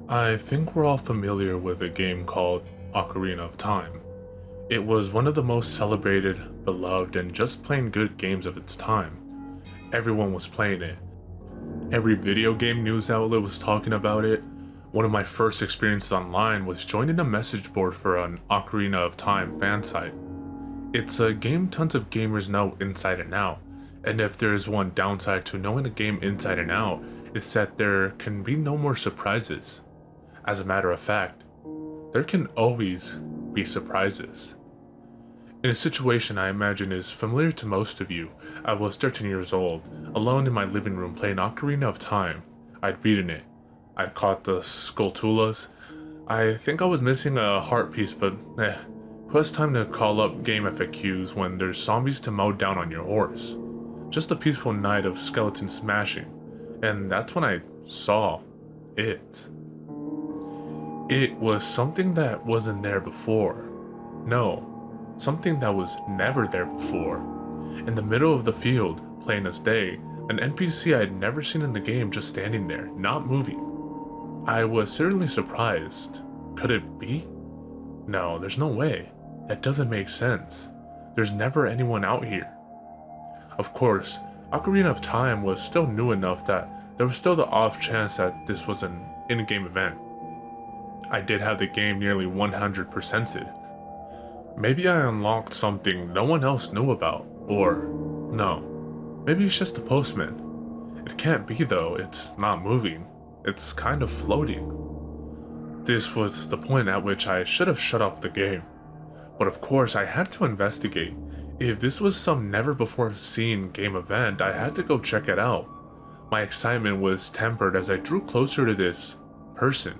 I think we're all familiar with a game called Ocarina of Time. It was one of the most celebrated, beloved, and just plain good games of its time. Everyone was playing it. Every video game news outlet was talking about it. One of my first experiences online was joining a message board for an Ocarina of Time fan site. It's a game tons of gamers know inside and out, and if there is one downside to knowing a game inside and out, it's that there can be no more surprises. As a matter of fact, there can always be surprises. In a situation I imagine is familiar to most of you, I was 13 years old, alone in my living room playing Ocarina of Time. I'd beaten it. I'd caught the Skulltulas. I think I was missing a heart piece, but who has time to call up game FAQs when there's zombies to mow down on your horse? Just a peaceful night of skeleton smashing, and that's when I saw it. It was something that wasn't there before. No, something that was never there before. In the middle of the field, plain as day, an NPC I'd never seen in the game just standing there, not moving. I was certainly surprised. Could it be? No, there's no way. That doesn't make sense. There's never anyone out here. Of course, Ocarina of Time was still new enough that there was still the off chance that this was an in-game event. I did have the game nearly 100%ed. Maybe I unlocked something no one else knew about, or no, maybe it's just a postman. It can't be though, it's not moving, it's kind of floating. This was the point at which I should have shut off the game. But of course I had to investigate. If this was some never before seen game event, I had to go check it out. My excitement was tempered as I drew closer to this person.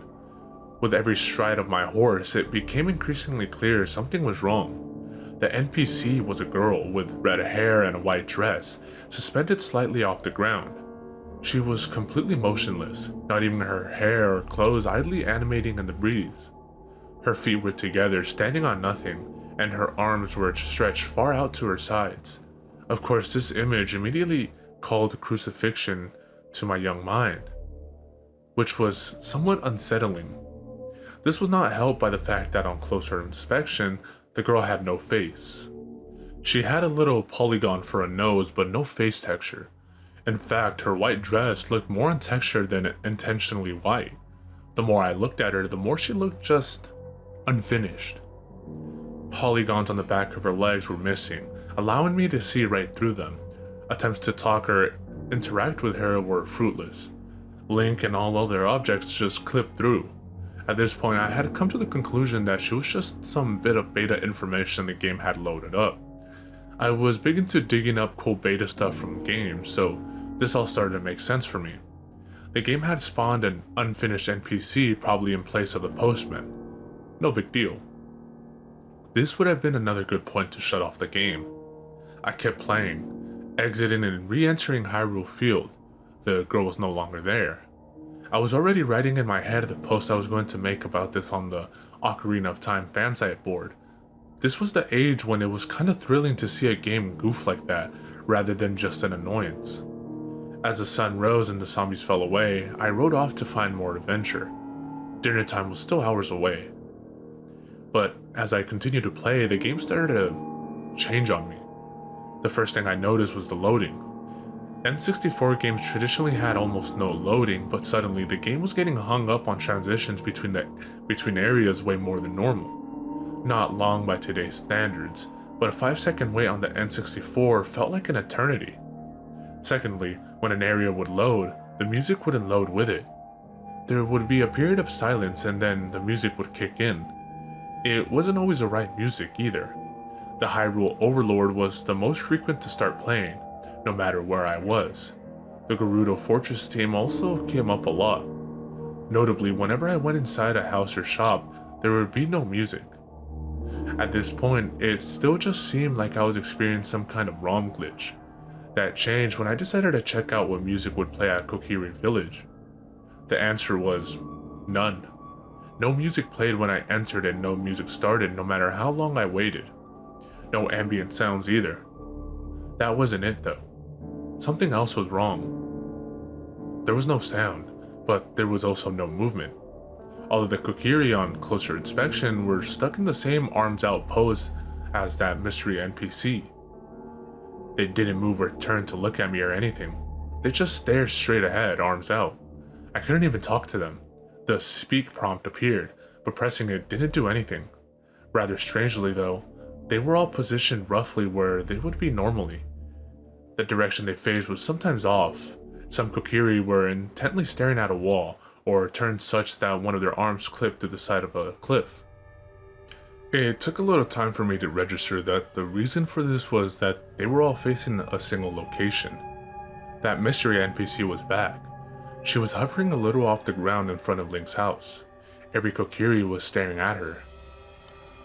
With every stride of my horse, it became increasingly clear something was wrong. The NPC was a girl with red hair and a white dress, suspended slightly off the ground. She was completely motionless, not even her hair or clothes idly animating in the breeze. Her feet were together, standing on nothing, and her arms were stretched far out to her sides. Of course, this image immediately called crucifixion to my young mind, which was somewhat unsettling. This was not helped by the fact that on closer inspection, the girl had no face. She had a little polygon for a nose, but no face texture. In fact, her white dress looked more untextured than intentionally white. The more I looked at her, the more she looked just unfinished. Polygons on the back of her legs were missing, allowing me to see right through them. Attempts to talk or interact with her were fruitless. Link and all other objects just clipped through. At this point, I had come to the conclusion that she was just some bit of beta information the game had loaded up. I was big into digging up cool beta stuff from games, so this all started to make sense for me. The game had spawned an unfinished NPC probably in place of the postman. No big deal. This would have been another good point to shut off the game. I kept playing, exiting and re-entering Hyrule Field. The girl was no longer there. I was already writing in my head the post I was going to make about this on the Ocarina of Time fansite board. This was the age when it was kind of thrilling to see a game goof like that, rather than just an annoyance. As the sun rose and the zombies fell away, I rode off to find more adventure. Dinner time was still hours away. But as I continued to play, the game started to change on me. The first thing I noticed was the loading. N64 games traditionally had almost no loading, but suddenly the game was getting hung up on transitions between areas way more than normal. Not long by today's standards, but a 5-second wait on the N64 felt like an eternity. Secondly, when an area would load, the music wouldn't load with it. There would be a period of silence and then the music would kick in. It wasn't always the right music either. The Hyrule Overlord was the most frequent to start playing, no matter where I was. The Gerudo Fortress theme also came up a lot. Notably, whenever I went inside a house or shop, there would be no music. At this point, it still just seemed like I was experiencing some kind of ROM glitch. That changed when I decided to check out what music would play at Kokiri Village. The answer was none. No music played when I entered and no music started no matter how long I waited. No ambient sounds either. That wasn't it though. Something else was wrong. There was no sound, but there was also no movement. Although the Kokiri on closer inspection were stuck in the same arms out pose as that mystery NPC. They didn't move or turn to look at me or anything. They just stared straight ahead, arms out. I couldn't even talk to them. The speak prompt appeared, but pressing it didn't do anything. Rather strangely though, they were all positioned roughly where they would be normally. The direction they faced was sometimes off. Some Kokiri were intently staring at a wall, or turned such that one of their arms clipped to the side of a cliff. It took a little time for me to register that the reason for this was that they were all facing a single location. That mystery NPC was back. She was hovering a little off the ground in front of Link's house. Every Kokiri was staring at her.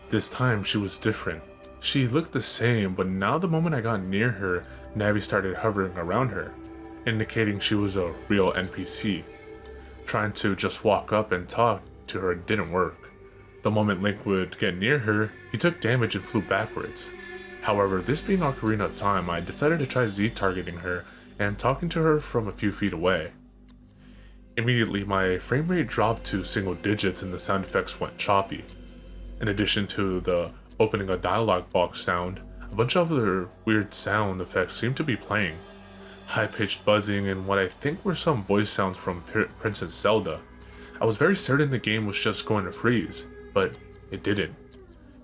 This time she was different. She looked the same, but now the moment I got near her, Navi started hovering around her, indicating she was a real NPC. Trying to just walk up and talk to her didn't work. The moment Link would get near her, he took damage and flew backwards. However, this being Ocarina of Time, I decided to try Z-targeting her and talking to her from a few feet away. Immediately, my frame rate dropped to single digits and the sound effects went choppy. In addition to the opening a dialogue box sound, a bunch of other weird sound effects seemed to be playing. High-pitched buzzing and what I think were some voice sounds from Princess Zelda. I was very certain the game was just going to freeze, but it didn't.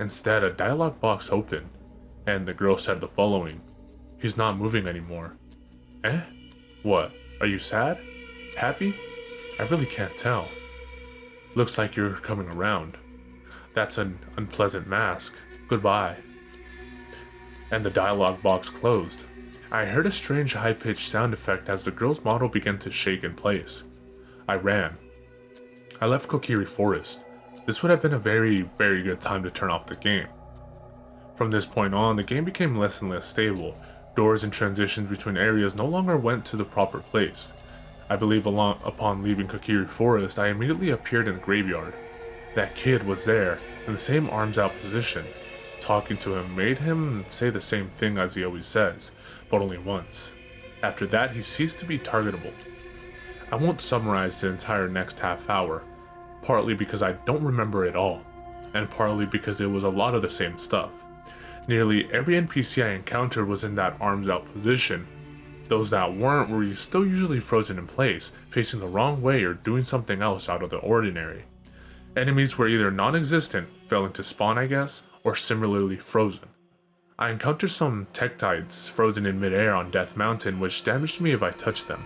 Instead, a dialogue box opened, and the girl said the following: "He's not moving anymore." Eh? What? Are you sad? Happy? I really can't tell. Looks like you're coming around. That's an unpleasant mask. Goodbye. And the dialogue box closed. I heard a strange high-pitched sound effect as the girl's model began to shake in place. I ran. I left Kokiri Forest. This would have been a very, very good time to turn off the game. From this point on, the game became less and less stable. Doors and transitions between areas no longer went to the proper place. I believe upon leaving Kokiri Forest, I immediately appeared in a graveyard. That kid was there, in the same arms out position. Talking to him made him say the same thing as he always says, but only once. After that, he ceased to be targetable. I won't summarize the entire next half hour, partly because I don't remember it all, and partly because it was a lot of the same stuff. Nearly every NPC I encountered was in that arms out position. Those that weren't were still usually frozen in place, facing the wrong way or doing something else out of the ordinary. Enemies were either non-existent, failing to spawn I guess, or similarly frozen. I encountered some Tektites frozen in midair on Death Mountain which damaged me if I touched them,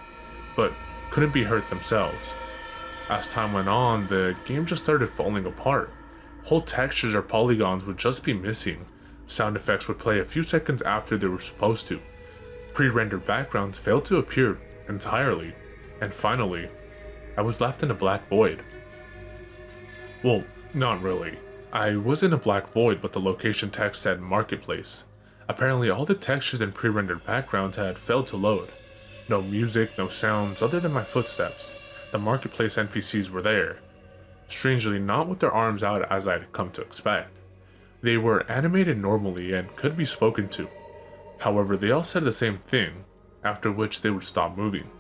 but couldn't be hurt themselves. As time went on, the game just started falling apart. Whole textures or polygons would just be missing. Sound effects would play a few seconds after they were supposed to. Pre-rendered backgrounds failed to appear entirely, and finally, I was left in a black void. Well, not really. I was in a black void, but the location text said Marketplace. Apparently all the textures and pre-rendered backgrounds had failed to load. No music, no sounds other than my footsteps. The Marketplace NPCs were there. Strangely, not with their arms out as I'd come to expect. They were animated normally and could be spoken to. However, they all said the same thing, after which they would stop moving.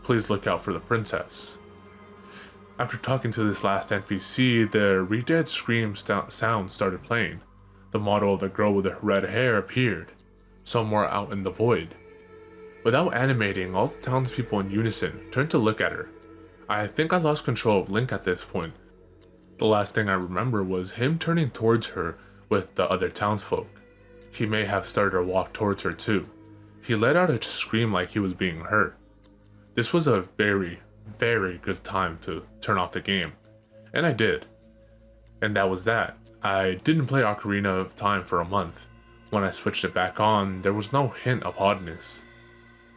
Please look out for the princess. After talking to this last NPC, the re-dead scream sound started playing. The model of the girl with the red hair appeared, somewhere out in the void. Without animating, all the townspeople in unison turned to look at her. I think I lost control of Link at this point. The last thing I remember was him turning towards her with the other townsfolk. He may have started to walk towards her too. He let out a scream like he was being hurt. This was a very, very good time to turn off the game, and I did. And that was that. I didn't play Ocarina of Time for a month. When I switched it back on, there was no hint of oddness.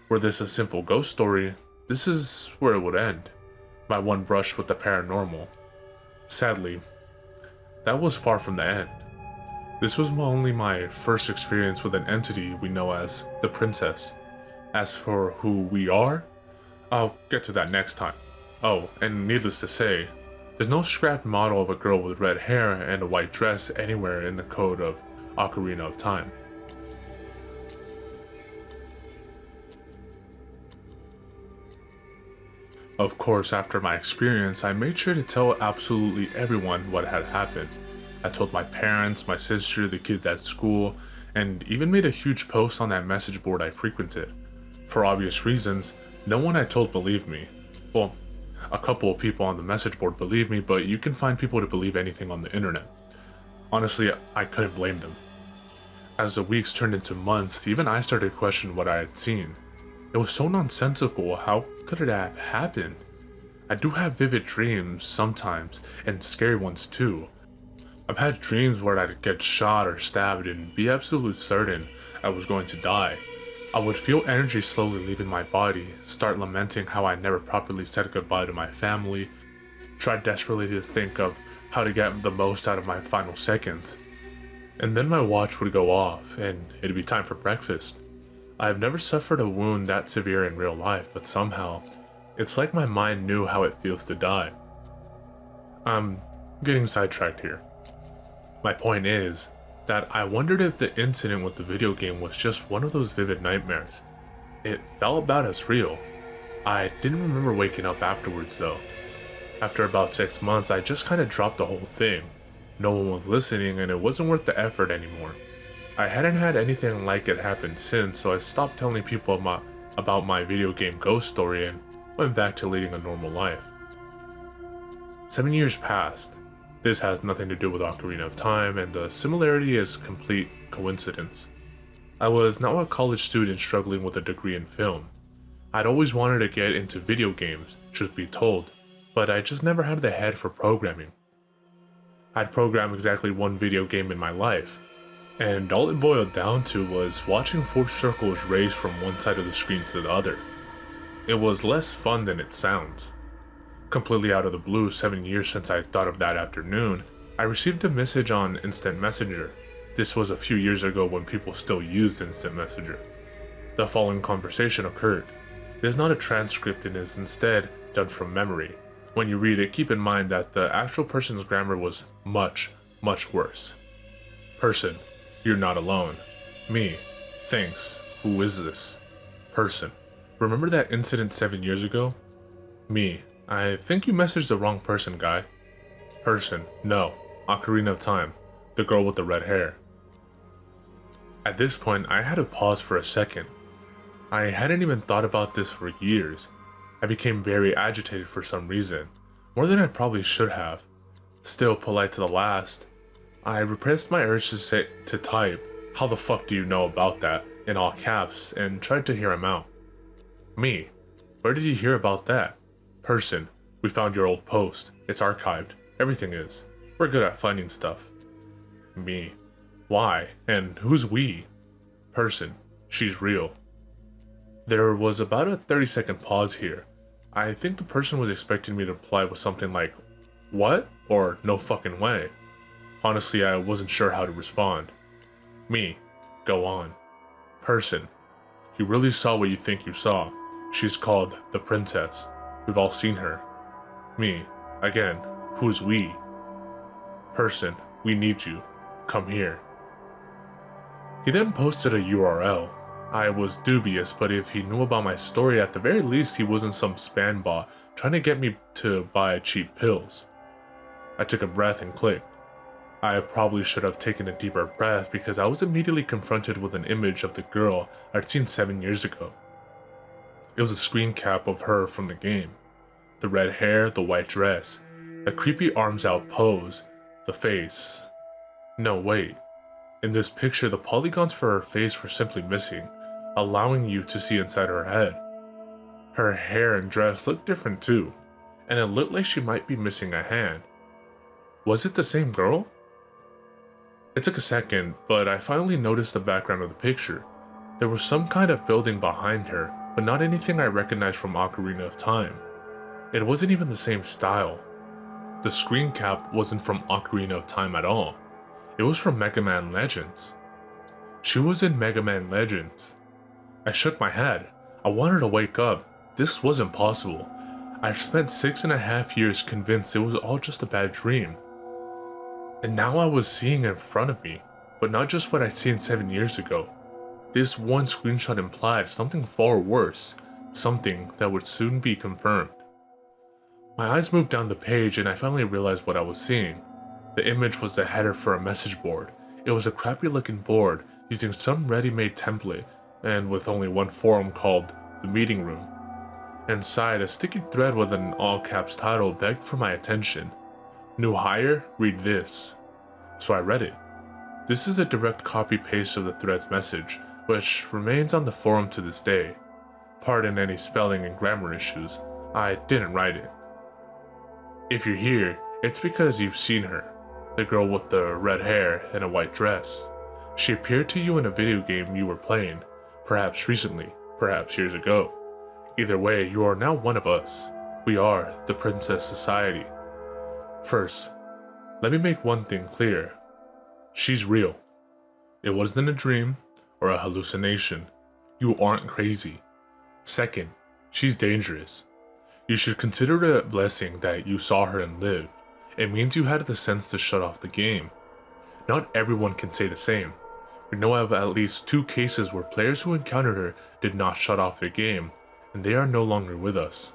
Were this a simple ghost story, this is where it would end. My one brush with the paranormal. Sadly, that was far from the end. This was only my first experience with an entity we know as the princess. As for who we are, I'll get to that next time. Oh, and needless to say, there's no scrapped model of a girl with red hair and a white dress anywhere in the code of Ocarina of Time. Of course, after my experience, I made sure to tell absolutely everyone what had happened. I told my parents, my sister, the kids at school, and even made a huge post on that message board I frequented. For obvious reasons, no one I told believed me. Well, a couple of people on the message board believed me, but you can find people to believe anything on the internet. Honestly, I couldn't blame them. As the weeks turned into months, even I started to question what I had seen. It was so nonsensical. How could it have happened? I do have vivid dreams sometimes, and scary ones too. I've had dreams where I'd get shot or stabbed and be absolutely certain I was going to die. I would feel energy slowly leaving my body, start lamenting how I never properly said goodbye to my family, try desperately to think of how to get the most out of my final seconds. And then my watch would go off, and it'd be time for breakfast. I've never suffered a wound that severe in real life, but somehow, it's like my mind knew how it feels to die. I'm getting sidetracked here. My point is that I wondered if the incident with the video game was just one of those vivid nightmares. It felt about as real. I didn't remember waking up afterwards though. After about 6 months, I just kinda dropped the whole thing. No one was listening and it wasn't worth the effort anymore. I hadn't had anything like it happen since, so I stopped telling people about my video game ghost story and went back to leading a normal life. 7 years passed. This has nothing to do with Ocarina of Time, and the similarity is complete coincidence. I was now a college student struggling with a degree in film. I'd always wanted to get into video games, truth be told, but I just never had the head for programming. I'd programmed exactly one video game in my life, and all it boiled down to was watching 4 circles race from one side of the screen to the other. It was less fun than it sounds. Completely out of the blue, 7 years since I thought of that afternoon, I received a message on Instant Messenger. This was a few years ago when people still used Instant Messenger. The following conversation occurred. It is not a transcript and is instead done from memory. When you read it, keep in mind that the actual person's grammar was much, much worse. Person, you're not alone. Me, thanks, who is this? Person, remember that incident 7 years ago? Me, I think you messaged the wrong person, guy. Person, no, Ocarina of Time, the girl with the red hair. At this point, I had to pause for a second. I hadn't even thought about this for years. I became very agitated for some reason, more than I probably should have. Still polite to the last, I repressed my urge to type, "How the fuck do you know about that?" in all caps and tried to hear him out. Me, where did you hear about that? Person, we found your old post. It's archived. Everything is. We're good at finding stuff. Me, why? And who's we? Person, she's real. There was about a 30-second pause here. I think the person was expecting me to reply with something like, "What?" or "No fucking way." Honestly, I wasn't sure how to respond. Me, go on. Person, you really saw what you think you saw. She's called the Princess. We've all seen her. Me, again, who's we? Person, we need you. Come here. He then posted a URL. I was dubious, but if he knew about my story, at the very least he wasn't some spam bot trying to get me to buy cheap pills. I took a breath and clicked. I probably should have taken a deeper breath because I was immediately confronted with an image of the girl I'd seen 7 years ago. It was a screen cap of her from the game. The red hair, the white dress, the creepy arms out pose, the face. No, wait. In this picture, the polygons for her face were simply missing, allowing you to see inside her head. Her hair and dress looked different too, and it looked like she might be missing a hand. Was it the same girl? It took a second, but I finally noticed the background of the picture. There was some kind of building behind her, but not anything I recognized from Ocarina of Time. It wasn't even the same style. The screen cap wasn't from Ocarina of Time at all. It was from Mega Man Legends. She was in Mega Man Legends. I shook my head. I wanted to wake up. This wasn't possible. I'd spent 6.5 years convinced it was all just a bad dream. And now I was seeing it in front of me, but not just what I'd seen 7 years ago. This one screenshot implied something far worse, something that would soon be confirmed. My eyes moved down the page and I finally realized what I was seeing. The image was the header for a message board. It was a crappy looking board using some ready-made template and with only one forum called the meeting room. Inside, a sticky thread with an all-caps title begged for my attention. New hire, read this. So I read it. This is a direct copy-paste of the thread's message, which remains on the forum to this day. Pardon any spelling and grammar issues, I didn't write it. If you're here, it's because you've seen her. The girl with the red hair and a white dress. She appeared to you in a video game you were playing, perhaps recently, perhaps years ago. Either way, you are now one of us. We are the Princess Society. First, let me make one thing clear. She's real. It wasn't a dream or a hallucination. You aren't crazy. Second, she's dangerous. You should consider it a blessing that you saw her and lived. It means you had the sense to shut off the game. Not everyone can say the same. We know of at least 2 cases where players who encountered her did not shut off their game, and they are no longer with us.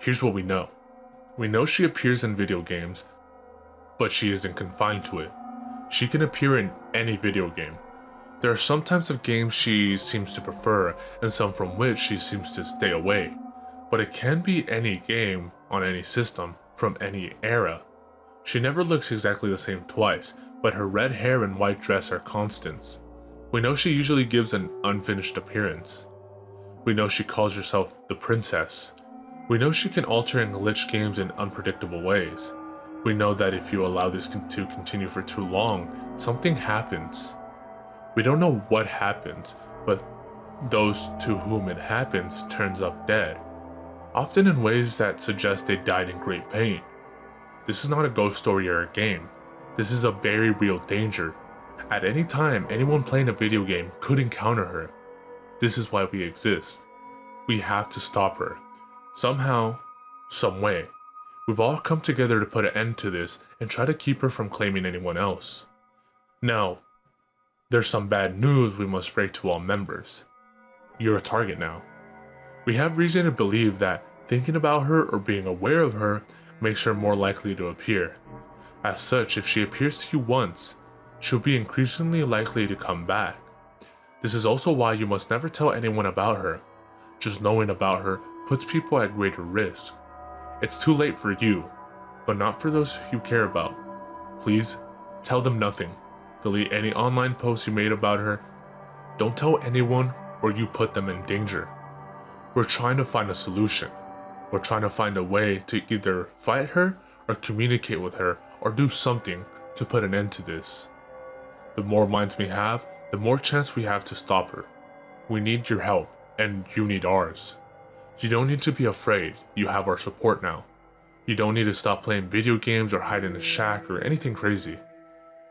Here's what we know. We know she appears in video games, but she isn't confined to it. She can appear in any video game. There are some types of games she seems to prefer, and some from which she seems to stay away. But it can be any game, on any system, from any era. She never looks exactly the same twice, but her red hair and white dress are constants. We know she usually gives an unfinished appearance. We know she calls herself the Princess. We know she can alter and glitch games in unpredictable ways. We know that if you allow this to continue for too long, something happens. We don't know what happens, but those to whom it happens turns up dead. Often in ways that suggest they died in great pain. This is not a ghost story or a game. This is a very real danger. At any time, anyone playing a video game could encounter her. This is why we exist. We have to stop her. Somehow, some way. We've all come together to put an end to this and try to keep her from claiming anyone else. Now, there's some bad news we must break to all members. You're a target now. We have reason to believe that thinking about her or being aware of her makes her more likely to appear. As such, if she appears to you once, she'll be increasingly likely to come back. This is also why you must never tell anyone about her. Just knowing about her puts people at greater risk. It's too late for you, but not for those you care about. Please, tell them nothing. Delete any online posts you made about her. Don't tell anyone or you put them in danger. We're trying to find a solution. We're trying to find a way to either fight her or communicate with her or do something to put an end to this. The more minds we have, the more chance we have to stop her. We need your help, and you need ours. You don't need to be afraid, you have our support now. You don't need to stop playing video games or hide in a shack or anything crazy.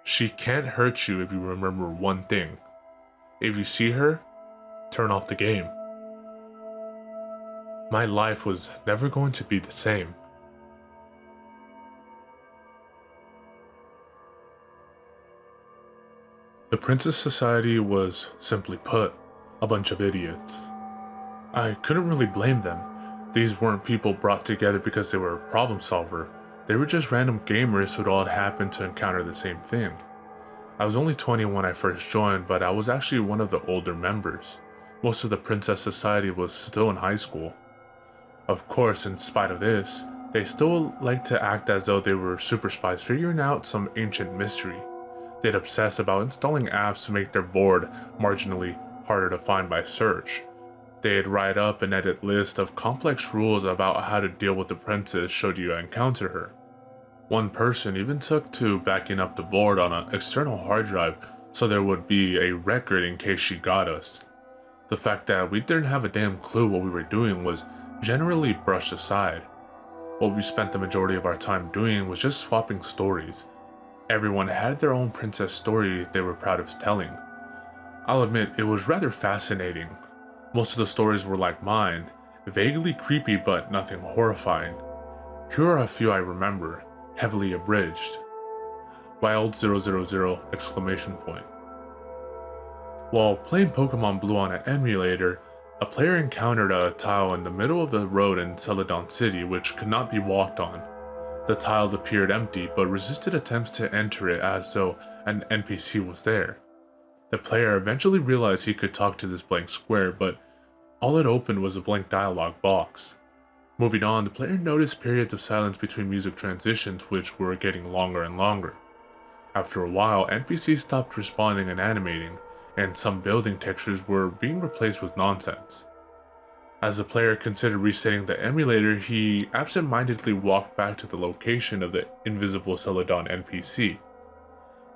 She can't hurt you if you remember one thing. If you see her, turn off the game. My life was never going to be the same. The Princess Society was, simply put, a bunch of idiots. I couldn't really blame them. These weren't people brought together because they were a problem solver. They were just random gamers who'd all happened to encounter the same thing. I was only 20 when I first joined, but I was actually one of the older members. Most of the Princess Society was still in high school. Of course, in spite of this, they still liked to act as though they were super spies figuring out some ancient mystery. They'd obsess about installing apps to make their board marginally harder to find by search. They'd write up and edit lists of complex rules about how to deal with the princess should you encounter her. One person even took to backing up the board on an external hard drive so there would be a record in case she got us. The fact that we didn't have a damn clue what we were doing was generally brushed aside. What we spent the majority of our time doing was just swapping stories. Everyone had their own princess story they were proud of telling. I'll admit it was rather fascinating. Most of the stories were like mine, vaguely creepy but nothing horrifying. Here are a few I remember, heavily abridged. Wild 000 exclamation point. While playing Pokemon Blue on an emulator, A player encountered a tile in the middle of the road in Celadon City which could not be walked on. The tile appeared empty but resisted attempts to enter it as though an NPC was there. The player eventually realized he could talk to this blank square, but all it opened was a blank dialogue box. Moving on, the player noticed periods of silence between music transitions which were getting longer and longer. After a while, NPCs stopped responding and animating, and some building textures were being replaced with nonsense. As the player considered resetting the emulator, he absent-mindedly walked back to the location of the invisible Celadon NPC.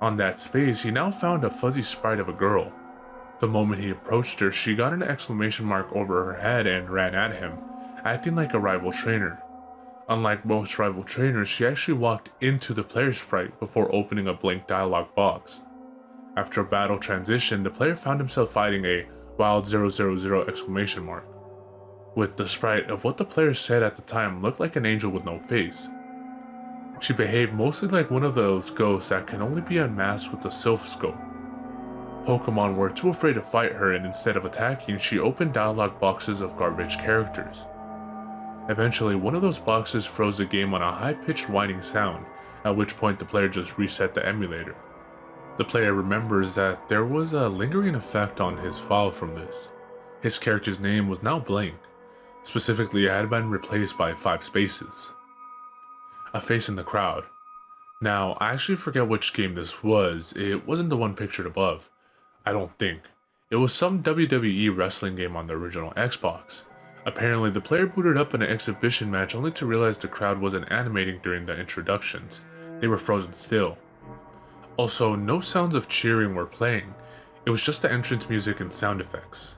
On that space, he now found a fuzzy sprite of a girl. The moment he approached her, she got an exclamation mark over her head and ran at him, acting like a rival trainer. Unlike most rival trainers, she actually walked into the player sprite before opening a blank dialogue box. After a battle transition, the player found himself fighting a wild 000 exclamation mark, with the sprite of what the player said at the time looked like an angel with no face. She behaved mostly like one of those ghosts that can only be unmasked with a sylph scope. Pokemon were too afraid to fight her, and instead of attacking, she opened dialogue boxes of garbage characters. Eventually, one of those boxes froze the game on a high-pitched whining sound, at which point the player just reset the emulator. The player remembers that there was a lingering effect on his file from this. His character's name was now blank. Specifically, it had been replaced by 5 spaces. A face in the crowd. Now, I actually forget which game this was. It wasn't the one pictured above. I don't think. It was some WWE wrestling game on the original Xbox. Apparently, the player booted up in an exhibition match only to realize the crowd wasn't animating during the introductions. They were frozen still. Also, no sounds of cheering were playing. It was just the entrance music and sound effects.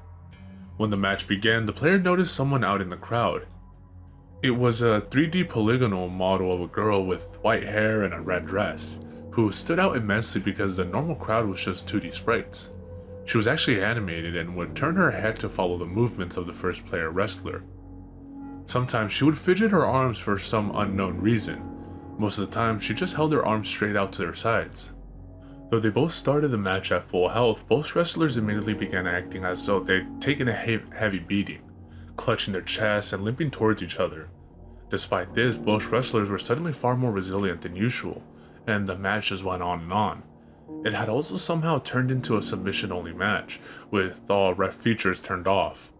When the match began, the player noticed someone out in the crowd. It was a 3D polygonal model of a girl with white hair and a red dress, who stood out immensely because the normal crowd was just 2D sprites. She was actually animated and would turn her head to follow the movements of the first player wrestler. Sometimes she would fidget her arms for some unknown reason. Most of the time, she just held her arms straight out to their sides. Though they both started the match at full health, both wrestlers immediately began acting as though they'd taken a heavy beating, clutching their chests and limping towards each other. Despite this, both wrestlers were suddenly far more resilient than usual, and the match just went on and on. It had also somehow turned into a submission-only match, with all ref features turned off.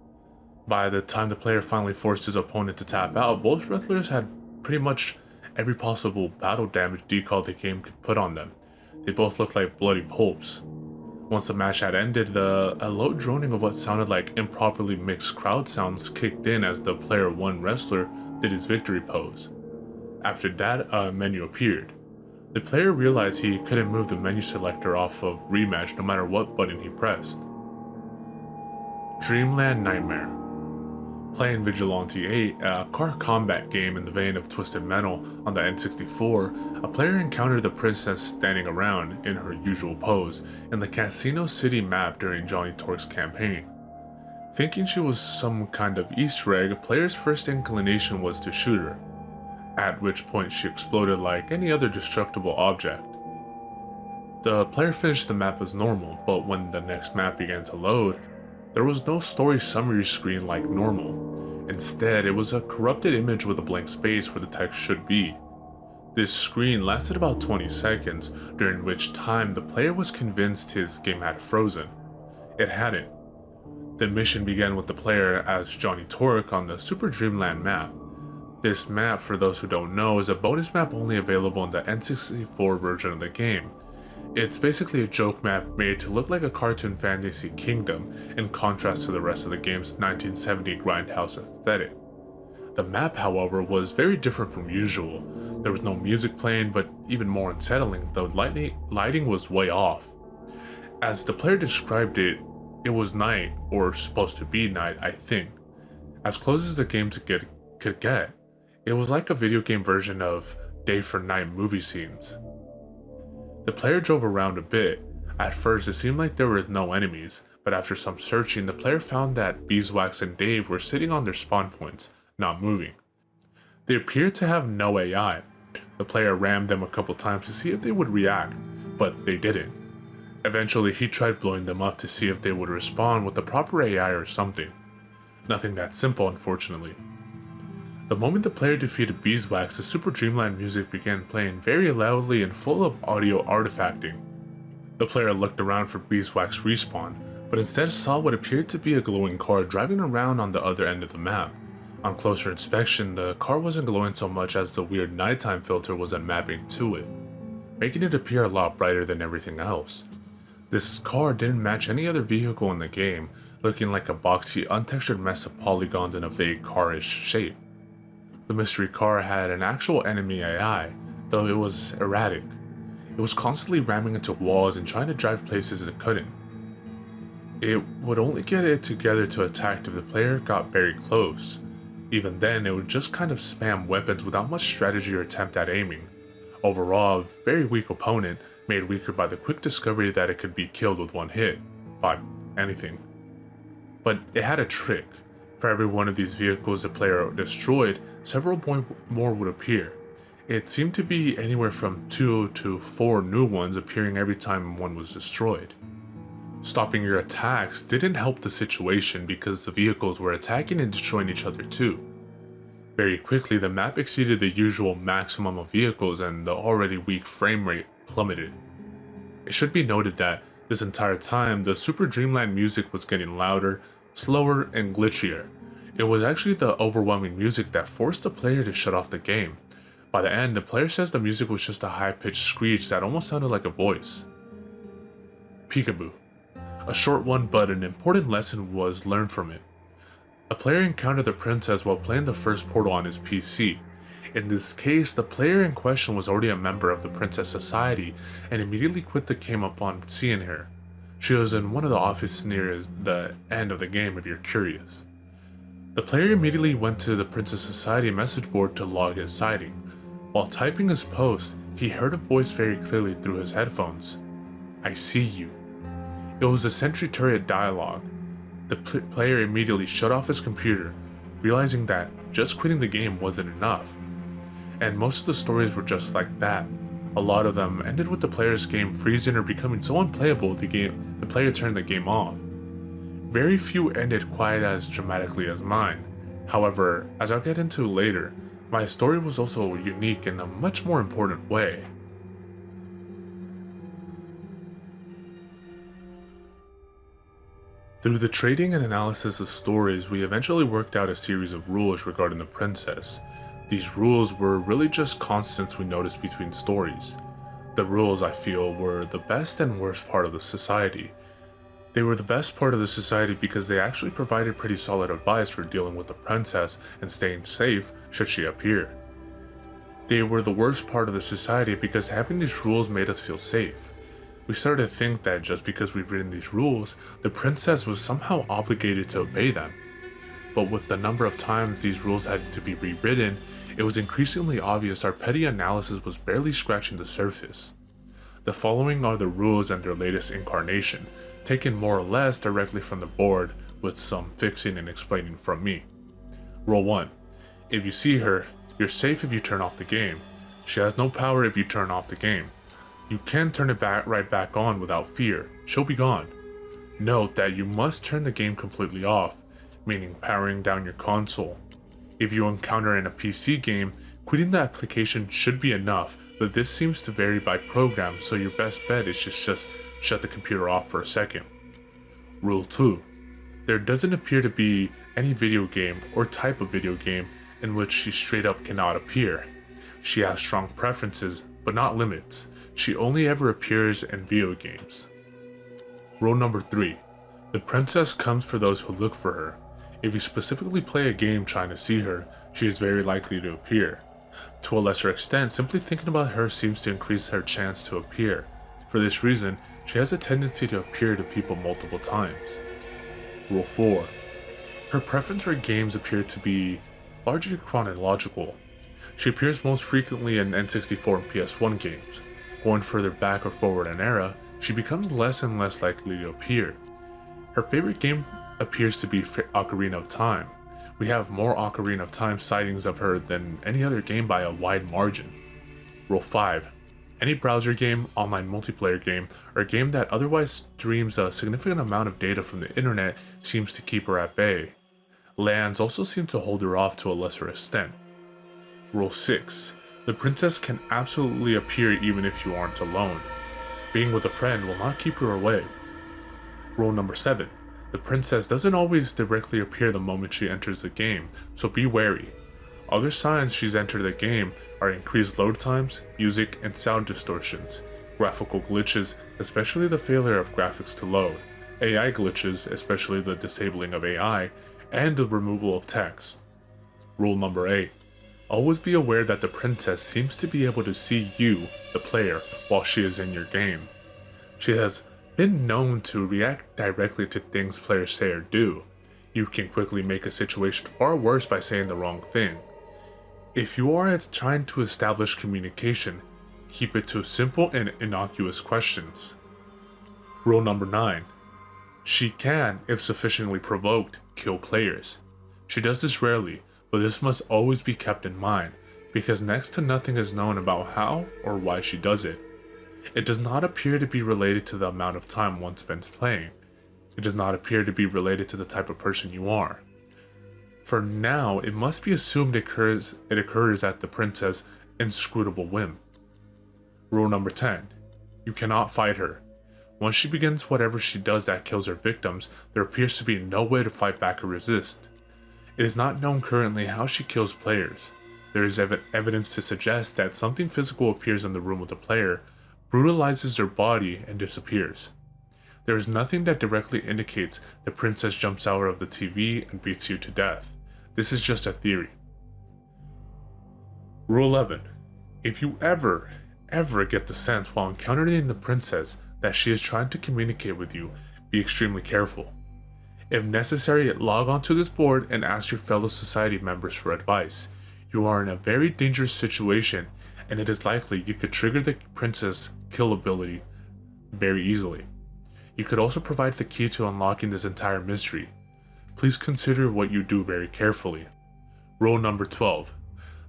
By the time the player finally forced his opponent to tap out, both wrestlers had pretty much every possible battle damage decal the game could put on them. They both looked like bloody pulps. Once the match had ended, a low droning of what sounded like improperly mixed crowd sounds kicked in as the player one wrestler did his victory pose. After that, a menu appeared. The player realized he couldn't move the menu selector off of rematch no matter what button he pressed. Dreamland Nightmare. Playing Vigilante 8, a car combat game in the vein of Twisted Metal on the N64, a player encountered the princess standing around, in her usual pose, in the Casino City map during Johnny Torque's campaign. Thinking she was some kind of Easter egg, a player's first inclination was to shoot her, at which point she exploded like any other destructible object. The player finished the map as normal, but when the next map began to load, there was no story summary screen like normal. Instead, it was a corrupted image with a blank space where the text should be. This screen lasted about 20 seconds, during which time the player was convinced his game had frozen. It hadn't. The mission began with the player as Johnny Torque on the Super Dreamland map. This map, for those who don't know, is a bonus map only available in the N64 version of the game. It's basically a joke map made to look like a cartoon fantasy kingdom, in contrast to the rest of the game's 1970 grindhouse aesthetic. The map, however, was very different from usual. There was no music playing, but even more unsettling, the lighting was way off. As the player described it, it was night, or supposed to be night, I think. As close as the game could get. It was like a video game version of day for night movie scenes. The player drove around a bit. At first, it seemed like there were no enemies, but after some searching, the player found that Beeswax and Dave were sitting on their spawn points, not moving. They appeared to have no AI. The player rammed them a couple times to see if they would react, but they didn't. Eventually, he tried blowing them up to see if they would respond with the proper AI or something. Nothing that simple, unfortunately. The moment the player defeated Beeswax, the Super Dreamland music began playing very loudly and full of audio artifacting. The player looked around for Beeswax respawn, but instead saw what appeared to be a glowing car driving around on the other end of the map. On closer inspection, the car wasn't glowing so much as the weird nighttime filter was unmapping to it, making it appear a lot brighter than everything else. This car didn't match any other vehicle in the game, looking like a boxy, untextured mess of polygons in a vague car-ish shape. The mystery car had an actual enemy AI, though it was erratic. It was constantly ramming into walls and trying to drive places it couldn't. It would only get it together to attack if the player got very close. Even then, it would just kind of spam weapons without much strategy or attempt at aiming. Overall, a very weak opponent, made weaker by the quick discovery that it could be killed with one hit, by anything. But it had a trick. For every one of these vehicles the player destroyed, several more would appear. It seemed to be anywhere from 2 to 4 new ones appearing every time one was destroyed. Stopping your attacks didn't help the situation because the vehicles were attacking and destroying each other too. Very quickly, the map exceeded the usual maximum of vehicles and the already weak frame rate plummeted. It should be noted that this entire time, the Super Dreamland music was getting louder, slower, and glitchier. It was actually the overwhelming music that forced the player to shut off the game. By the end, the player says the music was just a high-pitched screech that almost sounded like a voice. Peekaboo. A short one, but an important lesson was learned from it. A player encountered the princess while playing the first Portal on his PC. In this case, the player in question was already a member of the Princess Society and immediately quit the game upon seeing her. She was in one of the offices near the end of the game if you're curious. The player immediately went to the Princess Society message board to log his sighting. While typing his post, he heard a voice very clearly through his headphones. "I see you." It was the sentry turret dialogue. The player immediately shut off his computer, realizing that just quitting the game wasn't enough. And most of the stories were just like that. A lot of them ended with the player's game freezing or becoming so unplayable the player turned the game off. Very few ended quite as dramatically as mine. However, as I'll get into later, my story was also unique in a much more important way. Through the trading and analysis of stories, we eventually worked out a series of rules regarding the princess. These rules were really just constants we noticed between stories. The rules, I feel, were the best and worst part of the society. They were the best part of the society because they actually provided pretty solid advice for dealing with the princess and staying safe should she appear. They were the worst part of the society because having these rules made us feel safe. We started to think that just because we'd written these rules, the princess was somehow obligated to obey them. But with the number of times these rules had to be rewritten, it was increasingly obvious our petty analysis was barely scratching the surface. The following are the rules and their latest incarnation, taken more or less directly from the board, with some fixing and explaining from me. Rule 1. If you see her, you're safe if you turn off the game. She has no power if you turn off the game. You can turn it right back on without fear. She'll be gone. Note that you must turn the game completely off, meaning powering down your console. If you encounter in a PC game, quitting the application should be enough, but this seems to vary by program, so your best bet is just shut the computer off for a second. Rule 2. There doesn't appear to be any video game or type of video game in which she straight up cannot appear. She has strong preferences, but not limits. She only ever appears in video games. Rule number 3. The princess comes for those who look for her. If you specifically play a game trying to see her, she is very likely to appear. To a lesser extent, simply thinking about her seems to increase her chance to appear. For this reason, she has a tendency to appear to people multiple times. Rule 4. Her preference for games appear to be largely chronological. She appears most frequently in N64 and PS1 games. Going further back or forward in era, she becomes less and less likely to appear. Her favorite game appears to be Ocarina of Time. We have more Ocarina of Time sightings of her than any other game by a wide margin. Rule 5. Any browser game, online multiplayer game, or game that otherwise streams a significant amount of data from the internet seems to keep her at bay. Lands also seem to hold her off to a lesser extent. Rule 6. The princess can absolutely appear even if you aren't alone. Being with a friend will not keep her away. Rule number 7. The princess doesn't always directly appear the moment she enters the game, so be wary. Other signs she's entered the game are increased load times, music and sound distortions, graphical glitches, especially the failure of graphics to load, AI glitches, especially the disabling of AI, and the removal of text. Rule number 8. Always be aware that the princess seems to be able to see you, the player, while she is in your game. She has been known to react directly to things players say or do. You can quickly make a situation far worse by saying the wrong thing. If you are trying to establish communication, keep it to simple and innocuous questions. Rule number 9. She can, if sufficiently provoked, kill players. She does this rarely, but this must always be kept in mind, because next to nothing is known about how or why she does it. It does not appear to be related to the amount of time one spends playing. It does not appear to be related to the type of person you are. For now, it must be assumed it occurs at the princess' inscrutable whim. Rule number 10. You cannot fight her. Once she begins whatever she does that kills her victims, there appears to be no way to fight back or resist. It is not known currently how she kills players. There is evidence to suggest that something physical appears in the room with the player, brutalizes their body, and disappears. There is nothing that directly indicates the princess jumps out of the TV and beats you to death. This is just a theory. Rule 11. If you ever get the sense while encountering the princess that she is trying to communicate with you, be extremely careful. If necessary, log onto this board and ask your fellow society members for advice. You are in a very dangerous situation, and it is likely you could trigger the princess kill ability very easily. You could also provide the key to unlocking this entire mystery. Please consider what you do very carefully. Rule number 12.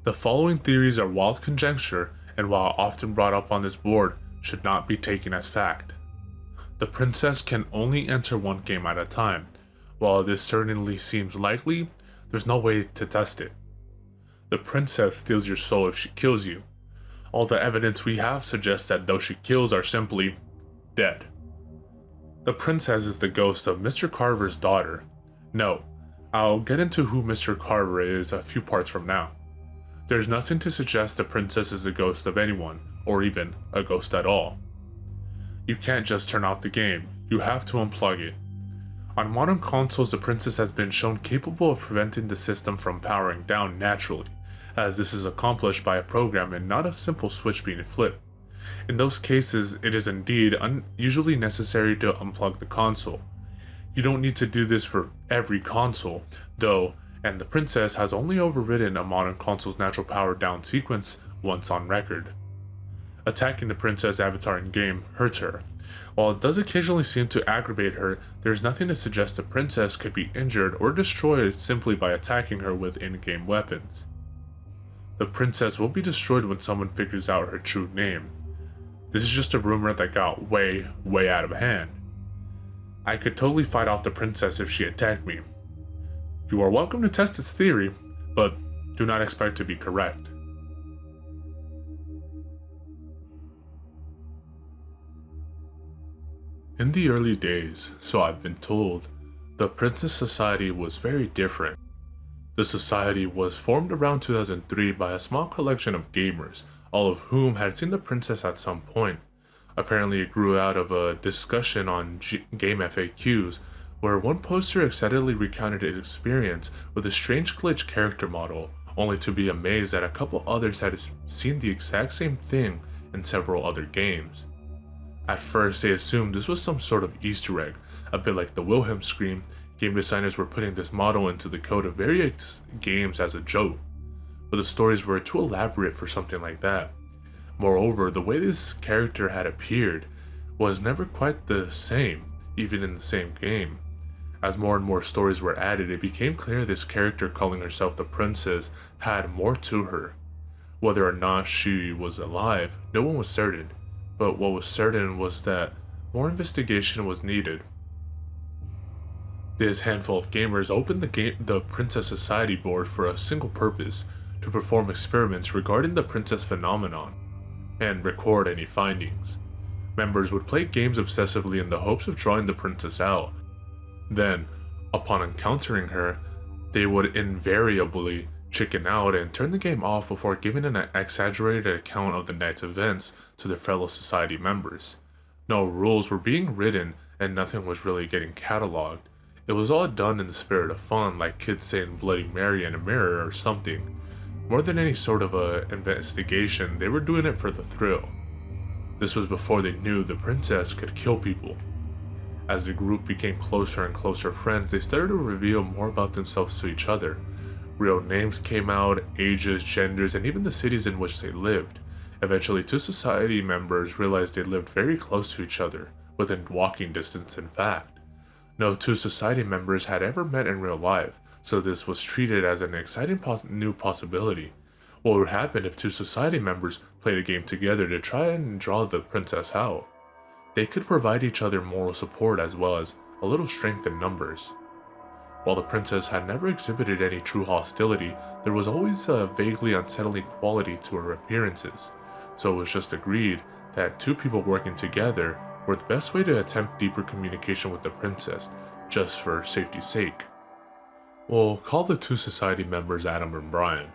The following theories are wild conjecture, and while often brought up on this board, should not be taken as fact. The princess can only enter one game at a time. While this certainly seems likely, there's no way to test it. The princess steals your soul if she kills you. All the evidence we have suggests that those she kills are simply dead. The princess is the ghost of Mr. Carver's daughter. No, I'll get into who Mr. Carver is a few parts from now. There's nothing to suggest the princess is the ghost of anyone, or even a ghost at all. You can't just turn off the game, you have to unplug it. On modern consoles, the princess has been shown capable of preventing the system from powering down naturally, as this is accomplished by a program and not a simple switch being flipped. In those cases, it is indeed usually necessary to unplug the console. You don't need to do this for every console, though, and the princess has only overridden a modern console's natural power down sequence once on record. Attacking the princess avatar in-game hurts her. While it does occasionally seem to aggravate her, there is nothing to suggest the princess could be injured or destroyed simply by attacking her with in-game weapons. The princess will be destroyed when someone figures out her true name. This is just a rumor that got way out of hand. I could totally fight off the princess if she attacked me. You are welcome to test this theory, but do not expect to be correct. In the early days, so I've been told, the Princess Society was very different. The society was formed around 2003 by a small collection of gamers, all of whom had seen the princess at some point. Apparently it grew out of a discussion on game FAQs, where one poster excitedly recounted its experience with a strange glitch character model, only to be amazed that a couple others had seen the exact same thing in several other games. At first, they assumed this was some sort of Easter egg, a bit like the Wilhelm scream. Game designers were putting this model into the code of various games as a joke, but the stories were too elaborate for something like that. Moreover, the way this character had appeared was never quite the same, even in the same game. As more and more stories were added, it became clear this character calling herself the princess had more to her. Whether or not she was alive, no one was certain, but what was certain was that more investigation was needed. This handful of gamers opened the Princess Society board for a single purpose: to perform experiments regarding the princess phenomenon and record any findings. Members would play games obsessively in the hopes of drawing the princess out. Then, upon encountering her, they would invariably chicken out and turn the game off before giving an exaggerated account of the night's events to their fellow society members. No rules were being written and nothing was really getting cataloged. It was all done in the spirit of fun, like kids saying Bloody Mary in a mirror or something. More than any sort of a investigation, they were doing it for the thrill. This was before they knew the princess could kill people. As the group became closer and closer friends, they started to reveal more about themselves to each other. Real names came out, ages, genders, and even the cities in which they lived. Eventually, two society members realized they lived very close to each other, within walking distance in fact. No two society members had ever met in real life, so this was treated as an exciting new possibility. What would happen if two society members played a game together to try and draw the princess out? They could provide each other moral support as well as a little strength in numbers. While the princess had never exhibited any true hostility, there was always a vaguely unsettling quality to her appearances, so it was just agreed that two people working together were the best way to attempt deeper communication with the princess, just for safety's sake. We'll call the two society members Adam and Brian.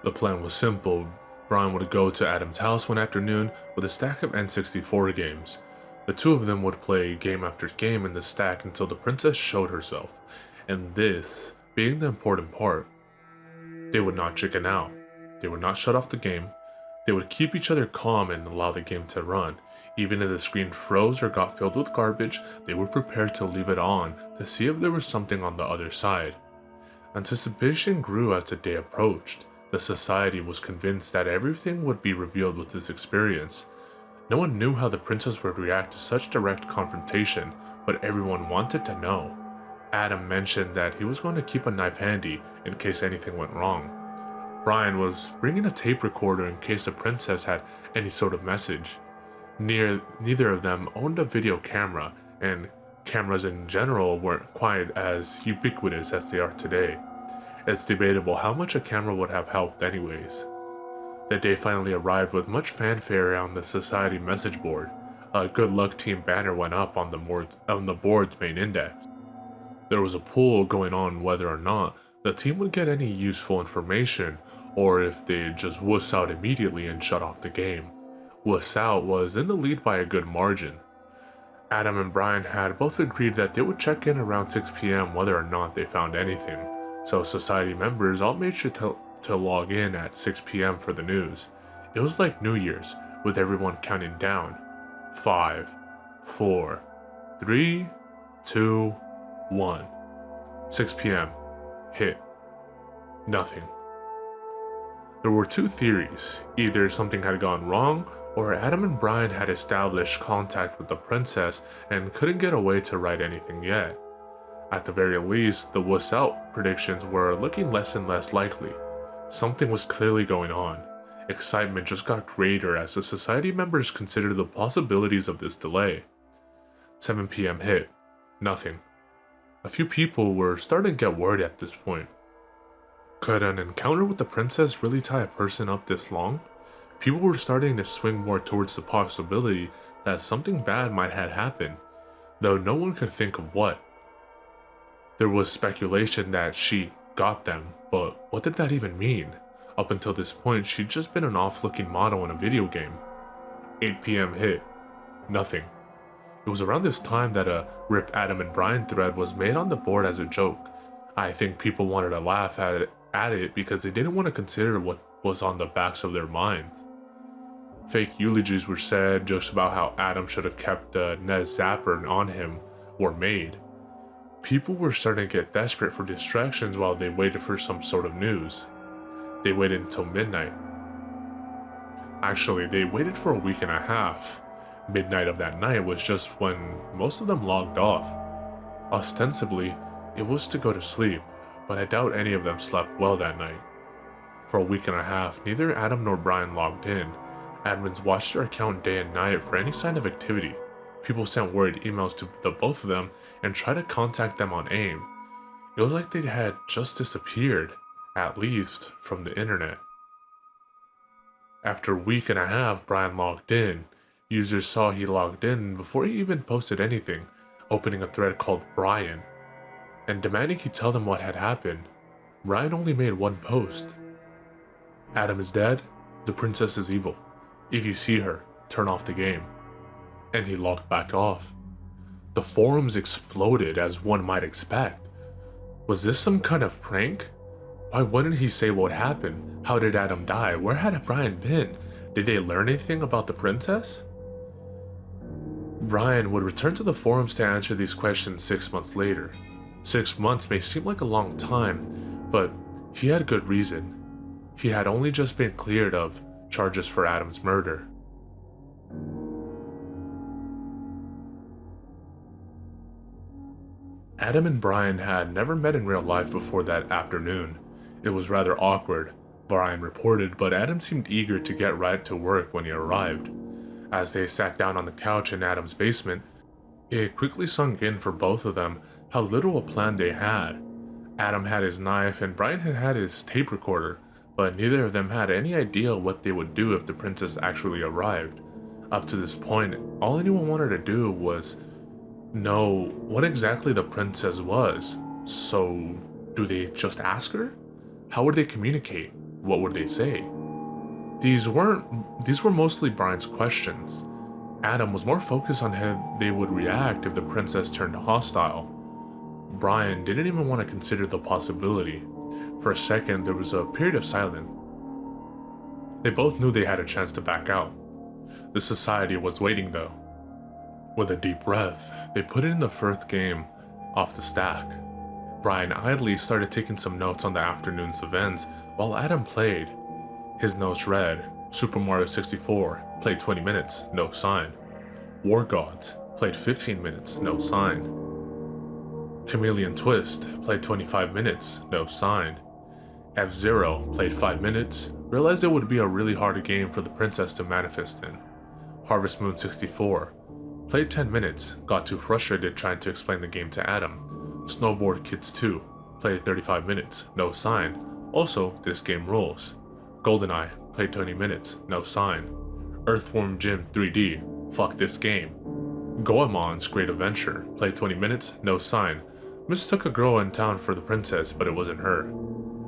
The plan was simple. Brian would go to Adam's house one afternoon with a stack of N64 games. The two of them would play game after game in the stack until the princess showed herself, and this being the important part. They would not chicken out. They would not shut off the game. They would keep each other calm and allow the game to run. Even if the screen froze or got filled with garbage, they were prepared to leave it on to see if there was something on the other side. Anticipation grew as the day approached. The society was convinced that everything would be revealed with this experience. No one knew how the princess would react to such direct confrontation, but everyone wanted to know. Adam mentioned that he was going to keep a knife handy in case anything went wrong. Brian was bringing a tape recorder in case the princess had any sort of message. Neither of them owned a video camera, and cameras in general weren't quite as ubiquitous as they are today. It's debatable how much a camera would have helped anyways. The day finally arrived with much fanfare on the society message board. A good luck team banner went up on the board's main index. There was a poll going on whether or not the team would get any useful information, or if they'd just wuss out immediately and shut off the game. Wuss out was in the lead by a good margin. Adam and Brian had both agreed that they would check in around 6 p.m. whether or not they found anything, so society members all made sure to log in at 6 p.m. for the news. It was like New Year's, with everyone counting down. 5, 4, 3, 2, 1. 6 p.m. Hit. Nothing. There were two theories. Either something had gone wrong, or Adam and Brian had established contact with the princess and couldn't get away to write anything yet. At the very least, the wuss out predictions were looking less and less likely. Something was clearly going on. Excitement just got greater as the society members considered the possibilities of this delay. 7 p.m. hit. Nothing. A few people were starting to get worried at this point. Could an encounter with the princess really tie a person up this long? People were starting to swing more towards the possibility that something bad might have happened, though no one could think of what. There was speculation that she got them, but what did that even mean? Up until this point, she'd just been an off-looking model in a video game. 8 p.m. hit. Nothing. It was around this time that a "Rip Adam and Brian" thread was made on the board as a joke. I think people wanted to laugh at it because they didn't want to consider what was on the backs of their minds. Fake eulogies were said, jokes about how Adam should have kept a Nez Zapper on him were made. People were starting to get desperate for distractions while they waited for some sort of news. They waited until midnight. Actually, they waited for a week and a half. Midnight of that night was just when most of them logged off. Ostensibly, it was to go to sleep, but I doubt any of them slept well that night. For a week and a half, neither Adam nor Brian logged in. Admins watched their account day and night for any sign of activity. People sent worried emails to the both of them and tried to contact them on AIM. It was like they had just disappeared, at least from the internet. After a week and a half, Brian logged in. Users saw he logged in before he even posted anything, opening a thread called Brian, and demanding he tell them what had happened. Brian only made one post. Adam is dead, the princess is evil. If you see her, turn off the game. And he logged back off. The forums exploded, as one might expect. Was this some kind of prank? Why wouldn't he say what happened? How did Adam die? Where had Brian been? Did they learn anything about the princess? Brian would return to the forums to answer these questions 6 months later. 6 months may seem like a long time, but he had good reason. He had only just been cleared of charges for Adam's murder. Adam and Brian had never met in real life before that afternoon. It was rather awkward, Brian reported, but Adam seemed eager to get right to work when he arrived. As they sat down on the couch in Adam's basement, it quickly sunk in for both of them how little a plan they had. Adam had his knife and Brian had his tape recorder, but neither of them had any idea what they would do if the princess actually arrived. Up to this point, all anyone wanted to do was know what exactly the princess was. So, do they just ask her? How would they communicate? What would they say? These were mostly Brian's questions. Adam was more focused on how they would react if the princess turned hostile. Brian didn't even want to consider the possibility. For a second, there was a period of silence. They both knew they had a chance to back out. The society was waiting though. With a deep breath, they put it in the first game off the stack. Brian idly started taking some notes on the afternoon's events while Adam played. His notes read, Super Mario 64, played 20 minutes, no sign. War Gods, played 15 minutes, no sign. Chameleon Twist, played 25 minutes, no sign. F-Zero, played 5 minutes, realized it would be a really hard game for the princess to manifest in. Harvest Moon 64, played 10 minutes, got too frustrated trying to explain the game to Adam. Snowboard Kids 2, played 35 minutes, no sign. Also, this game rules. GoldenEye, played 20 minutes, no sign. Earthworm Jim 3D, fuck this game. Goemon's Great Adventure, played 20 minutes, no sign. Mistook a girl in town for the princess, but it wasn't her.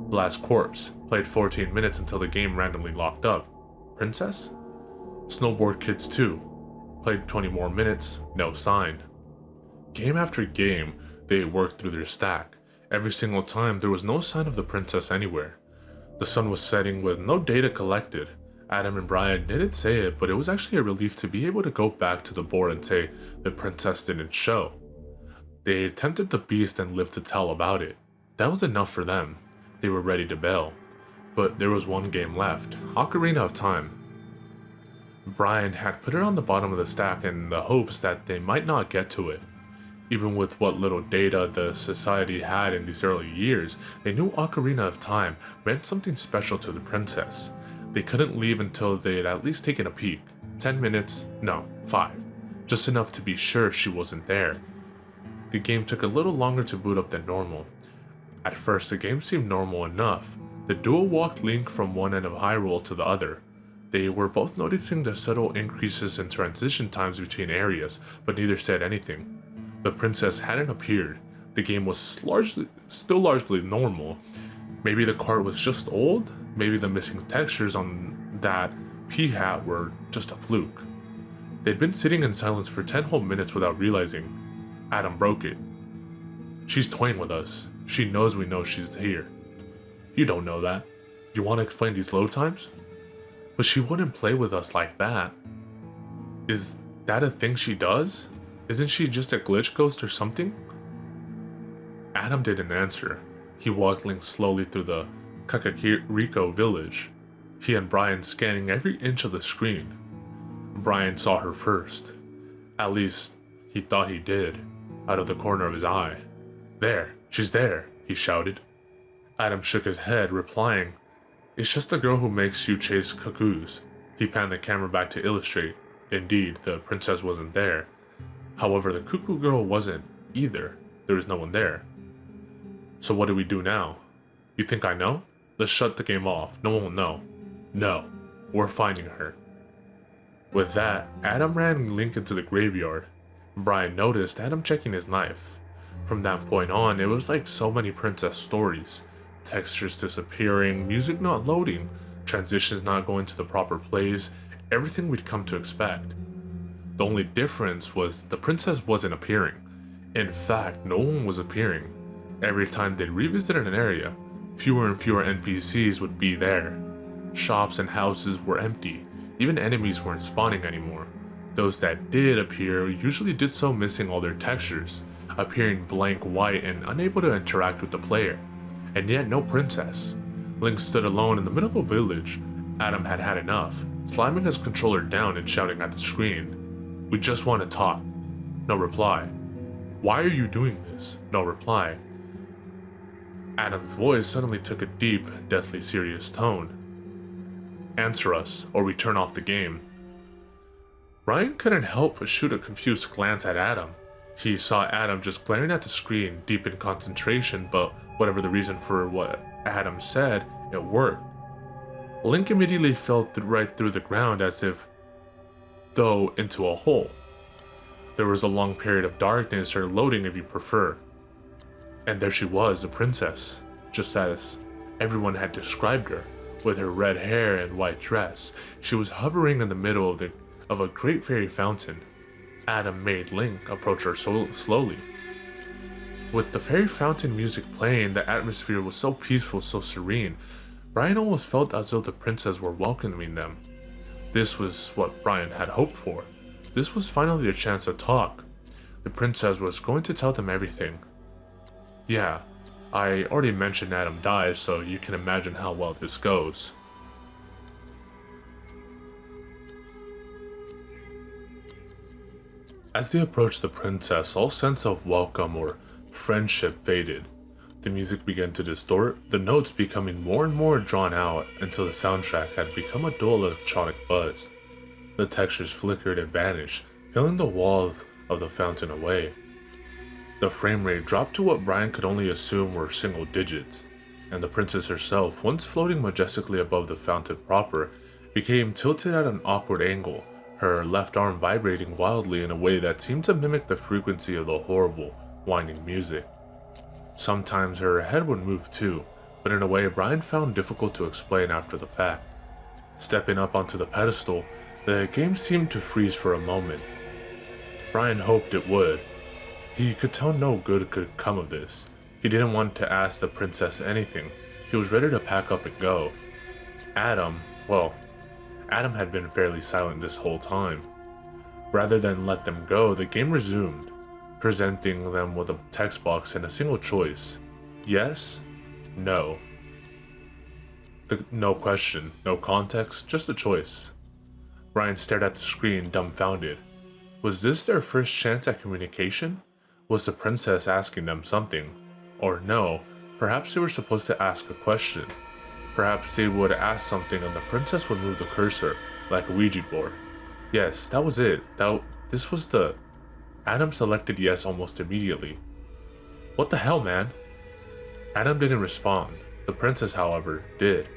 Last Corpse, played 14 minutes until the game randomly locked up. Princess? Snowboard Kids 2, played 20 more minutes, no sign. Game after game, they worked through their stack. Every single time, there was no sign of the princess anywhere. The sun was setting with no data collected. Adam and Brian didn't say it, but it was actually a relief to be able to go back to the board and say the princess didn't show. They tempted the beast and lived to tell about it. That was enough for them. They were ready to bail. But there was one game left, Ocarina of Time. Brian had put it on the bottom of the stack in the hopes that they might not get to it. Even with what little data the society had in these early years, they knew Ocarina of Time meant something special to the princess. They couldn't leave until they had at least taken a peek. 10 minutes? No, 5. Just enough to be sure she wasn't there. The game took a little longer to boot up than normal. At first, the game seemed normal enough. The duo walked Link from one end of Hyrule to the other. They were both noticing the subtle increases in transition times between areas, but neither said anything. The princess hadn't appeared. The game was still largely normal. Maybe the cart was just old. Maybe the missing textures on that pea hat were just a fluke. They'd been sitting in silence for 10 whole minutes without realizing. Adam broke it. She's toying with us. She knows we know she's here. You don't know that. You want to explain these load times? But she wouldn't play with us like that. Is that a thing she does? Isn't she just a glitch ghost or something? Adam didn't answer. He walked Link slowly through the Kakariko village. He and Brian scanning every inch of the screen. Brian saw her first. At least, he thought he did, out of the corner of his eye. There, she's there, he shouted. Adam shook his head, replying, It's just the girl who makes you chase cuckoos. He panned the camera back to illustrate. Indeed, the princess wasn't there. However, the cuckoo girl wasn't either. There was no one there. So what do we do now? You think I know? Let's shut the game off. No one will know. No, we're finding her. With that, Adam ran Link into the graveyard. Brian noticed Adam checking his knife. From that point on, it was like so many princess stories. Textures disappearing, music not loading, transitions not going to the proper place, everything we'd come to expect. The only difference was the princess wasn't appearing. In fact, no one was appearing. Every time they revisited an area, fewer and fewer NPCs would be there. Shops and houses were empty. Even enemies weren't spawning anymore. Those that did appear usually did so missing all their textures, appearing blank white and unable to interact with the player. And yet no princess. Link stood alone in the middle of a village. Adam had had enough, slamming his controller down and shouting at the screen. "We just want to talk." No reply. "Why are you doing this?" No reply. Adam's voice suddenly took a deep, deathly serious tone. "Answer us, or we turn off the game." Ryan couldn't help but shoot a confused glance at Adam. He saw Adam just glaring at the screen, deep in concentration, but whatever the reason for what Adam said, it worked. Link immediately fell right through the ground as if, though, into a hole. There was a long period of darkness or loading if you prefer. And there she was, the princess, just as everyone had described her, with her red hair and white dress. She was hovering in the middle of a great fairy fountain. Adam made Link approach her slowly. With the fairy fountain music playing, the atmosphere was so peaceful, so serene. Brian almost felt as though the princess were welcoming them. This was what Brian had hoped for. This was finally a chance to talk. The princess was going to tell them everything. Yeah, I already mentioned Adam dies, so you can imagine how well this goes. As they approached the princess, all sense of welcome or friendship faded. The music began to distort, the notes becoming more and more drawn out until the soundtrack had become a dull electronic buzz. The textures flickered and vanished, peeling the walls of the fountain away. The frame rate dropped to what Brian could only assume were single digits, and the princess herself, once floating majestically above the fountain proper, became tilted at an awkward angle, her left arm vibrating wildly in a way that seemed to mimic the frequency of the horrible, whining music. Sometimes her head would move too, but in a way Brian found difficult to explain after the fact. Stepping up onto the pedestal, the game seemed to freeze for a moment. Brian hoped it would. He could tell no good could come of this. He didn't want to ask the princess anything. He was ready to pack up and go. Adam had been fairly silent this whole time. Rather than let them go, the game resumed, presenting them with a text box and a single choice. Yes? No. No question, no context, just a choice. Brian stared at the screen, dumbfounded. Was this their first chance at communication? Was the princess asking them something? Or no, perhaps they were supposed to ask a question. Perhaps they would ask something and the princess would move the cursor, like a Ouija board. Yes, that was it. This was the... Adam selected yes almost immediately. What the hell, man? Adam didn't respond. The princess, however, did.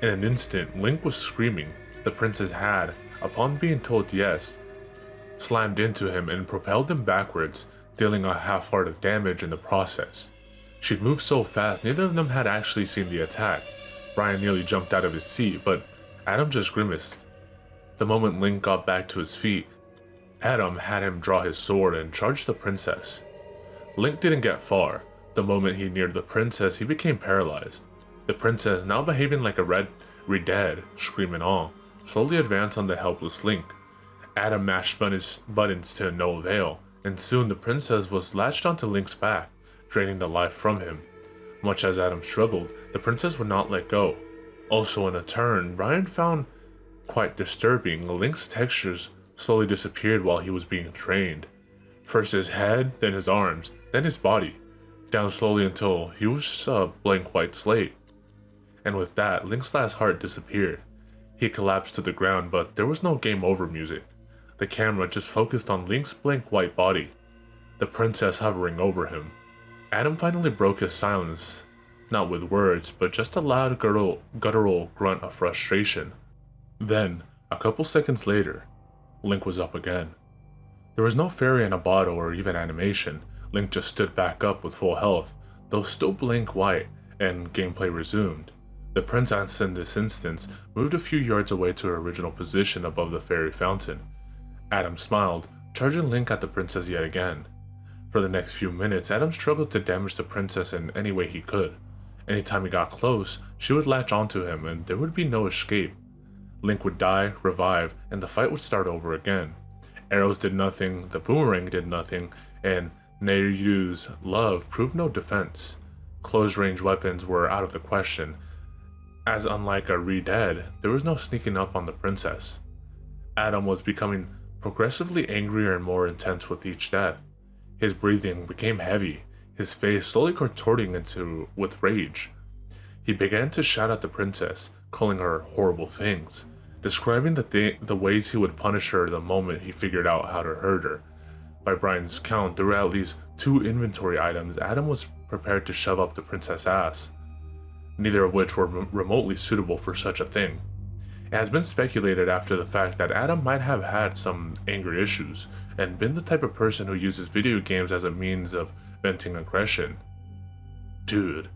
In an instant, Link was screaming. The princess had, upon being told yes, slammed into him and propelled him backwards, dealing a half-hearted damage in the process. She'd moved so fast, neither of them had actually seen the attack. Brian nearly jumped out of his seat, but Adam just grimaced. The moment Link got back to his feet, Adam had him draw his sword and charge the princess. Link didn't get far. The moment he neared the princess, he became paralyzed. The princess, now behaving like a red dead, screaming all, slowly advanced on the helpless Link. Adam mashed buttons to no avail, and soon the princess was latched onto Link's back, draining the life from him. Much as Adam struggled, the princess would not let go. Also in a turn, Brian found quite disturbing. Link's textures slowly disappeared while he was being trained. First his head, then his arms, then his body, down slowly until he was a blank white slate. And with that, Link's last heart disappeared. He collapsed to the ground, but there was no game over music. The camera just focused on Link's blank white body, the princess hovering over him. Adam finally broke his silence, not with words, but just a loud guttural grunt of frustration. Then, a couple seconds later, Link was up again. There was no fairy in a bottle or even animation. Link just stood back up with full health, though still blank white, and gameplay resumed. The princess in this instance moved a few yards away to her original position above the fairy fountain. Adam smiled, charging Link at the princess yet again. For the next few minutes, Adam struggled to damage the princess in any way he could. Anytime he got close, she would latch onto him and there would be no escape. Link would die, revive, and the fight would start over again. Arrows did nothing, the boomerang did nothing, and Neyru's love proved no defense. Close-range weapons were out of the question, as unlike a Re-Dead, there was no sneaking up on the princess. Adam was becoming progressively angrier and more intense with each death. His breathing became heavy, his face slowly contorting with rage. He began to shout at the princess, calling her horrible things, describing the ways he would punish her the moment he figured out how to hurt her. By Brian's count, there were at least 2 inventory items Adam was prepared to shove up the princess' ass, neither of which were remotely suitable for such a thing. It has been speculated after the fact that Adam might have had some anger issues, and been the type of person who uses video games as a means of venting aggression. Dude.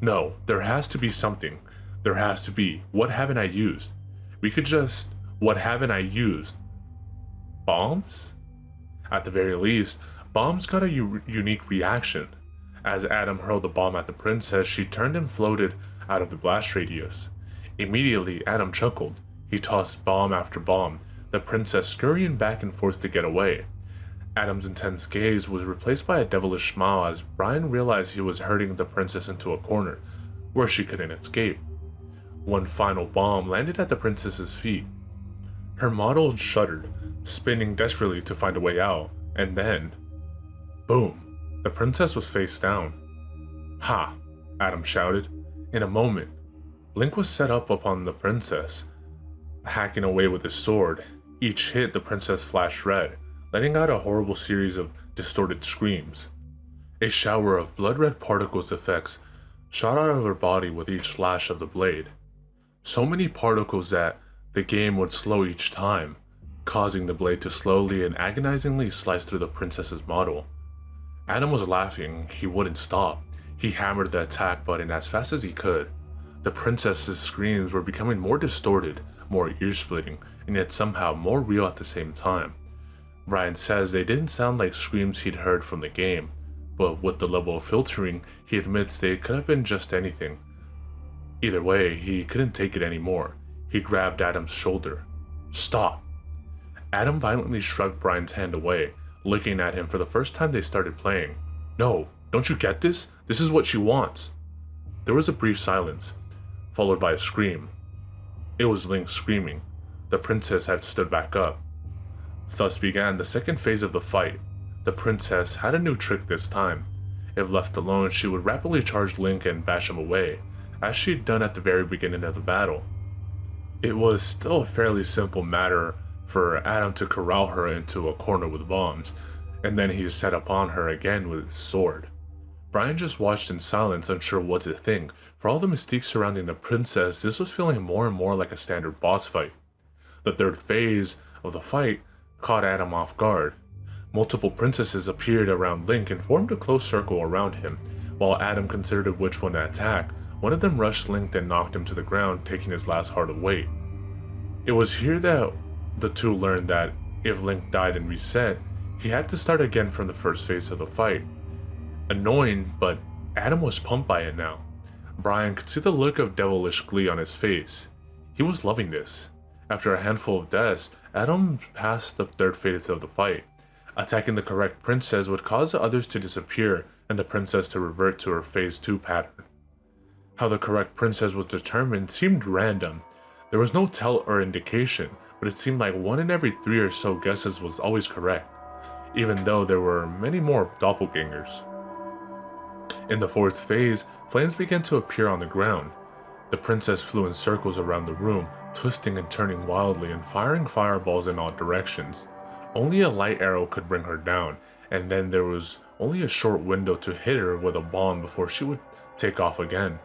No, there has to be something. There has to be. What haven't I used? What haven't I used? Bombs? At the very least, bombs got a unique reaction. As Adam hurled the bomb at the princess, she turned and floated out of the blast radius. Immediately, Adam chuckled. He tossed bomb after bomb, the princess scurrying back and forth to get away. Adam's intense gaze was replaced by a devilish smile as Brian realized he was herding the princess into a corner, where she couldn't escape. One final bomb landed at the princess's feet. Her model shuddered, spinning desperately to find a way out, and then... boom! The princess was face down. Ha! Adam shouted. In a moment, Link was set up upon the princess, hacking away with his sword. Each hit, the princess flashed red, letting out a horrible series of distorted screams. A shower of blood-red particles effects shot out of her body with each slash of the blade. So many particles that the game would slow each time, causing the blade to slowly and agonizingly slice through the princess's model. Adam was laughing. He wouldn't stop. He hammered the attack button as fast as he could. The princess's screams were becoming more distorted, more ear-splitting, and yet somehow more real at the same time. Brian says they didn't sound like screams he'd heard from the game, but with the level of filtering, he admits they could have been just anything. Either way, he couldn't take it anymore. He grabbed Adam's shoulder. Stop! Adam violently shrugged Brian's hand away, looking at him for the first time they started playing. No, don't you get this? This is what she wants. There was a brief silence, followed by a scream. It was Link screaming. The princess had stood back up. Thus began the second phase of the fight. The princess had a new trick this time. If left alone, she would rapidly charge Link and bash him away, as she'd done at the very beginning of the battle. It was still a fairly simple matter for Adam to corral her into a corner with bombs, and then he set upon her again with his sword. Brian just watched in silence, unsure what to think. For all the mystique surrounding the princess, this was feeling more and more like a standard boss fight. The third phase of the fight caught Adam off guard. Multiple princesses appeared around Link and formed a close circle around him. While Adam considered which one to attack, one of them rushed Link and knocked him to the ground, taking his last heart of weight. It was here that the two learned that if Link died and reset, he had to start again from the first phase of the fight. Annoying, but Adam was pumped by it now. Brian could see the look of devilish glee on his face. He was loving this. After a handful of deaths, Adam passed the third phase of the fight. Attacking the correct princess would cause the others to disappear and the princess to revert to her phase 2 pattern. How the correct princess was determined seemed random. There was no tell or indication, but it seemed like 1 in every 3 or so guesses was always correct, even though there were many more doppelgangers. In the fourth phase, flames began to appear on the ground. The princess flew in circles around the room, twisting and turning wildly and firing fireballs in all directions. Only a light arrow could bring her down, and then there was only a short window to hit her with a bomb before she would take off again.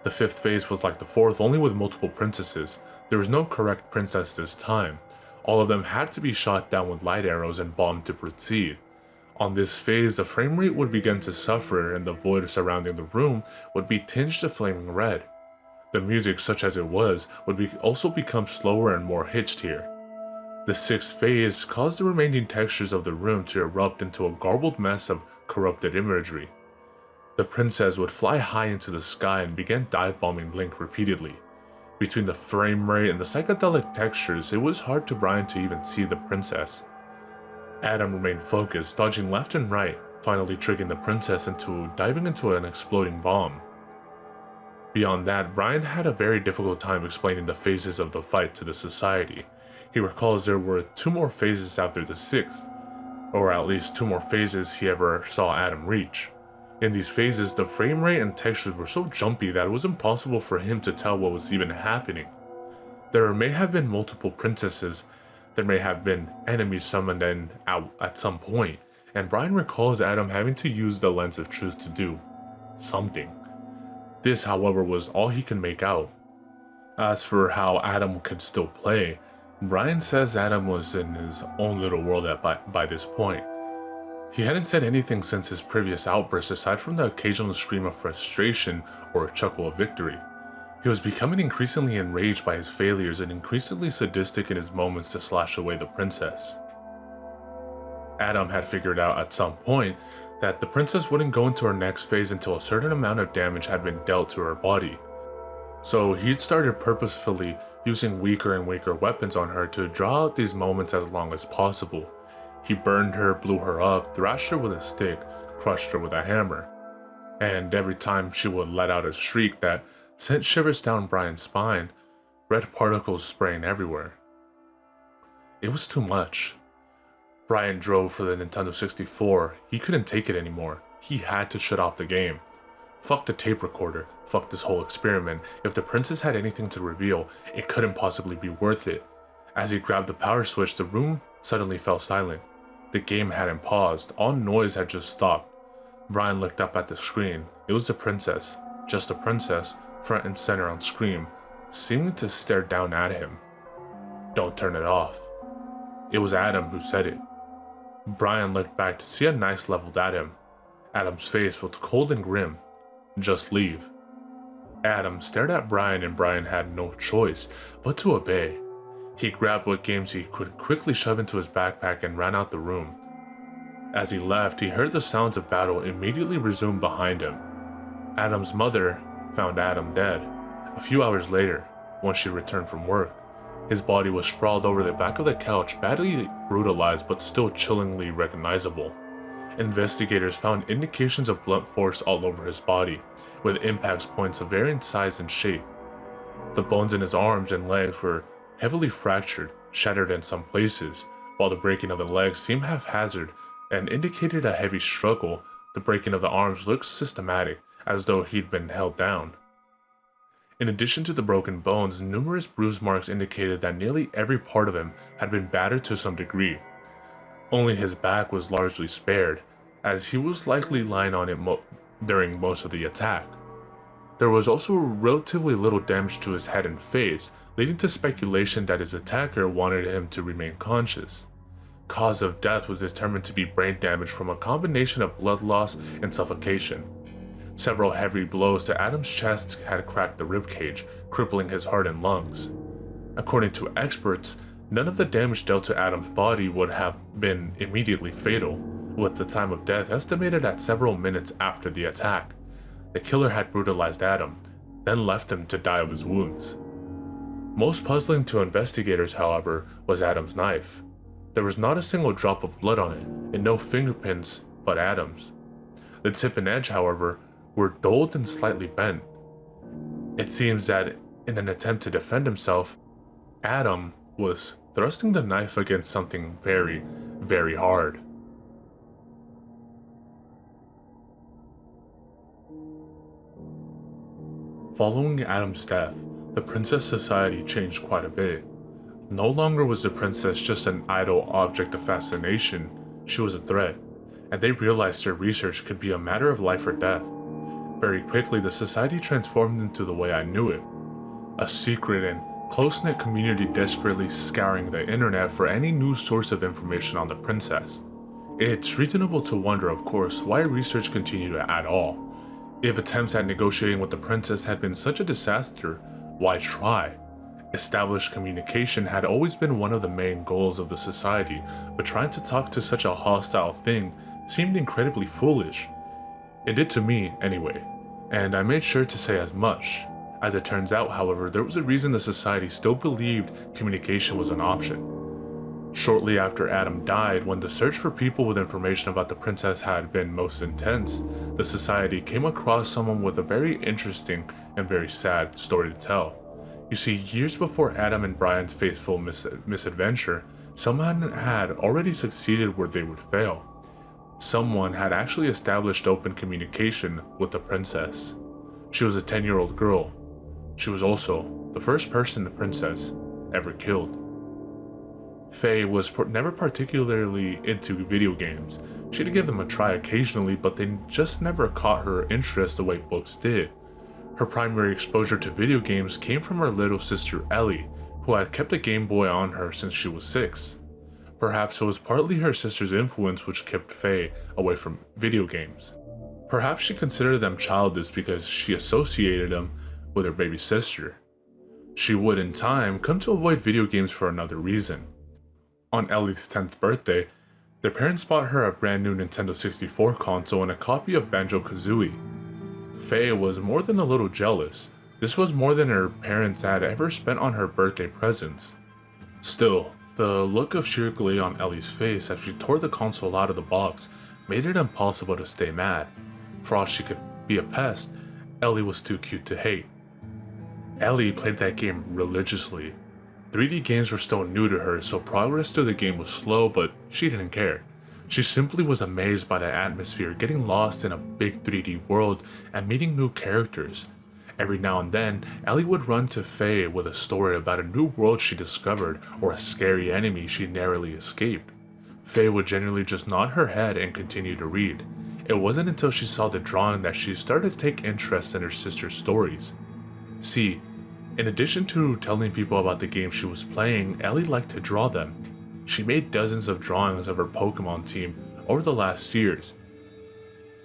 The fifth phase was like the fourth, only with multiple princesses. There was no correct princess this time. All of them had to be shot down with light arrows and bombed to proceed. On this phase, the frame rate would begin to suffer and the void surrounding the room would be tinged to flaming red. The music, such as it was, would also become slower and more hitched here. The sixth phase caused the remaining textures of the room to erupt into a garbled mess of corrupted imagery. The princess would fly high into the sky and began dive-bombing Link repeatedly. Between the frame rate and the psychedelic textures, it was hard for Brian to even see the princess. Adam remained focused, dodging left and right, finally tricking the princess into diving into an exploding bomb. Beyond that, Brian had a very difficult time explaining the phases of the fight to the society. He recalls there were 2 more phases after the 6th, or at least 2 more phases he ever saw Adam reach. In these phases, the frame rate and textures were so jumpy that it was impossible for him to tell what was even happening. There may have been multiple princesses, there may have been enemies summoned in at some point, and Brian recalls Adam having to use the lens of truth to do something. This, however, was all he could make out. As for how Adam could still play, Brian says Adam was in his own little world by this point. He hadn't said anything since his previous outburst aside from the occasional scream of frustration or a chuckle of victory. He was becoming increasingly enraged by his failures and increasingly sadistic in his moments to slash away the princess. Adam had figured out at some point that the princess wouldn't go into her next phase until a certain amount of damage had been dealt to her body. So he'd started purposefully using weaker and weaker weapons on her to draw out these moments as long as possible. He burned her, blew her up, thrashed her with a stick, crushed her with a hammer. And every time she would let out a shriek that sent shivers down Brian's spine, red particles spraying everywhere. It was too much. Brian drove for the Nintendo 64. He couldn't take it anymore. He had to shut off the game. Fuck the tape recorder. Fuck this whole experiment. If the princess had anything to reveal, it couldn't possibly be worth it. As he grabbed the power switch, the room suddenly fell silent. The game hadn't paused. All noise had just stopped. Brian looked up at the screen. It was the princess. Just a princess, front and center on screen, seeming to stare down at him. Don't turn it off. It was Adam who said it. Brian looked back to see a knife leveled at him. Adam's face was cold and grim. Just leave. Adam stared at Brian and Brian had no choice but to obey. He grabbed what games he could quickly shove into his backpack and ran out the room. As he left, he heard the sounds of battle immediately resume behind him. Adam's mother found Adam dead. A few hours later, once she returned from work, his body was sprawled over the back of the couch, badly brutalized but still chillingly recognizable. Investigators found indications of blunt force all over his body, with impact points of varying size and shape. The bones in his arms and legs were heavily fractured, shattered in some places. While the breaking of the legs seemed haphazard and indicated a heavy struggle, the breaking of the arms looked systematic, as though he'd been held down. In addition to the broken bones, numerous bruise marks indicated that nearly every part of him had been battered to some degree. Only his back was largely spared, as he was likely lying on it during most of the attack. There was also relatively little damage to his head and face, leading to speculation that his attacker wanted him to remain conscious. Cause of death was determined to be brain damage from a combination of blood loss and suffocation. Several heavy blows to Adam's chest had cracked the ribcage, crippling his heart and lungs. According to experts, none of the damage dealt to Adam's body would have been immediately fatal, with the time of death estimated at several minutes after the attack. The killer had brutalized Adam, then left him to die of his wounds. Most puzzling to investigators, however, was Adam's knife. There was not a single drop of blood on it, and no fingerprints but Adam's. The tip and edge, however, were dulled and slightly bent. It seems that, in an attempt to defend himself, Adam was thrusting the knife against something very, very hard. Following Adam's death, the Princess Society changed quite a bit. No longer was the princess just an idle object of fascination, she was a threat, and they realized their research could be a matter of life or death. Very quickly, the society transformed into the way I knew it, a secret and close-knit community desperately scouring the internet for any new source of information on the princess. It's reasonable to wonder, of course, why research continued at all. If attempts at negotiating with the princess had been such a disaster, why try? Established communication had always been one of the main goals of the society, but trying to talk to such a hostile thing seemed incredibly foolish. It did to me, anyway, and I made sure to say as much. As it turns out, however, there was a reason the society still believed communication was an option. Shortly after Adam died, when the search for people with information about the princess had been most intense, the society came across someone with a very interesting and very sad story to tell. You see, years before Adam and Brian's fateful misadventure, someone had already succeeded where they would fail. Someone had actually established open communication with the princess. She was a 10-year-old girl. She was also the first person the princess ever killed. Faye was never particularly into video games. She'd give them a try occasionally, but they just never caught her interest the way books did. Her primary exposure to video games came from her little sister Ellie, who had kept a Game Boy on her since she was 6. Perhaps it was partly her sister's influence which kept Faye away from video games. Perhaps she considered them childish because she associated them with her baby sister. She would, in time, come to avoid video games for another reason. On Ellie's 10th birthday, their parents bought her a brand new Nintendo 64 console and a copy of Banjo-Kazooie. Faye was more than a little jealous. This was more than her parents had ever spent on her birthday presents. Still, the look of sheer glee on Ellie's face as she tore the console out of the box made it impossible to stay mad. For all she could be a pest, Ellie was too cute to hate. Ellie played that game religiously. 3D games were still new to her, so progress through the game was slow, but she didn't care. She simply was amazed by the atmosphere, getting lost in a big 3D world and meeting new characters. Every now and then, Ellie would run to Faye with a story about a new world she discovered or a scary enemy she narrowly escaped. Faye would generally just nod her head and continue to read. It wasn't until she saw the drawing that she started to take interest in her sister's stories. See, in addition to telling people about the game she was playing, Ellie liked to draw them. She made dozens of drawings of her Pokemon team over the last years,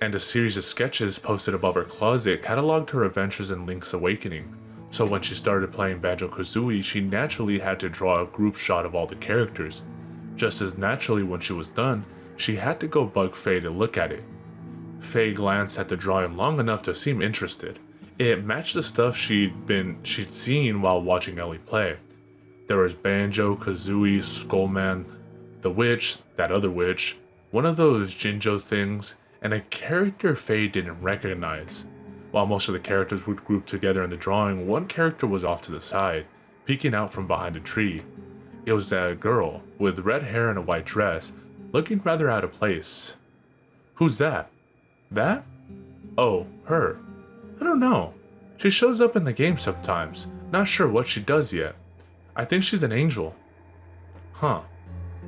and a series of sketches posted above her closet cataloged her adventures in Link's Awakening. So when she started playing Banjo-Kazooie, she naturally had to draw a group shot of all the characters. Just as naturally, when she was done, she had to go bug Faye to look at it. Faye glanced at the drawing long enough to seem interested. It matched the stuff she'd seen while watching Ellie play. There was Banjo, Kazooie, Skullman, the witch, that other witch, one of those Jinjo things, and a character Faye didn't recognize. While most of the characters would group together in the drawing, one character was off to the side, peeking out from behind a tree. It was that girl, with red hair and a white dress, looking rather out of place. Who's that? That? Oh, her. I don't know. She shows up in the game sometimes, not sure what she does yet. I think she's an angel. Huh.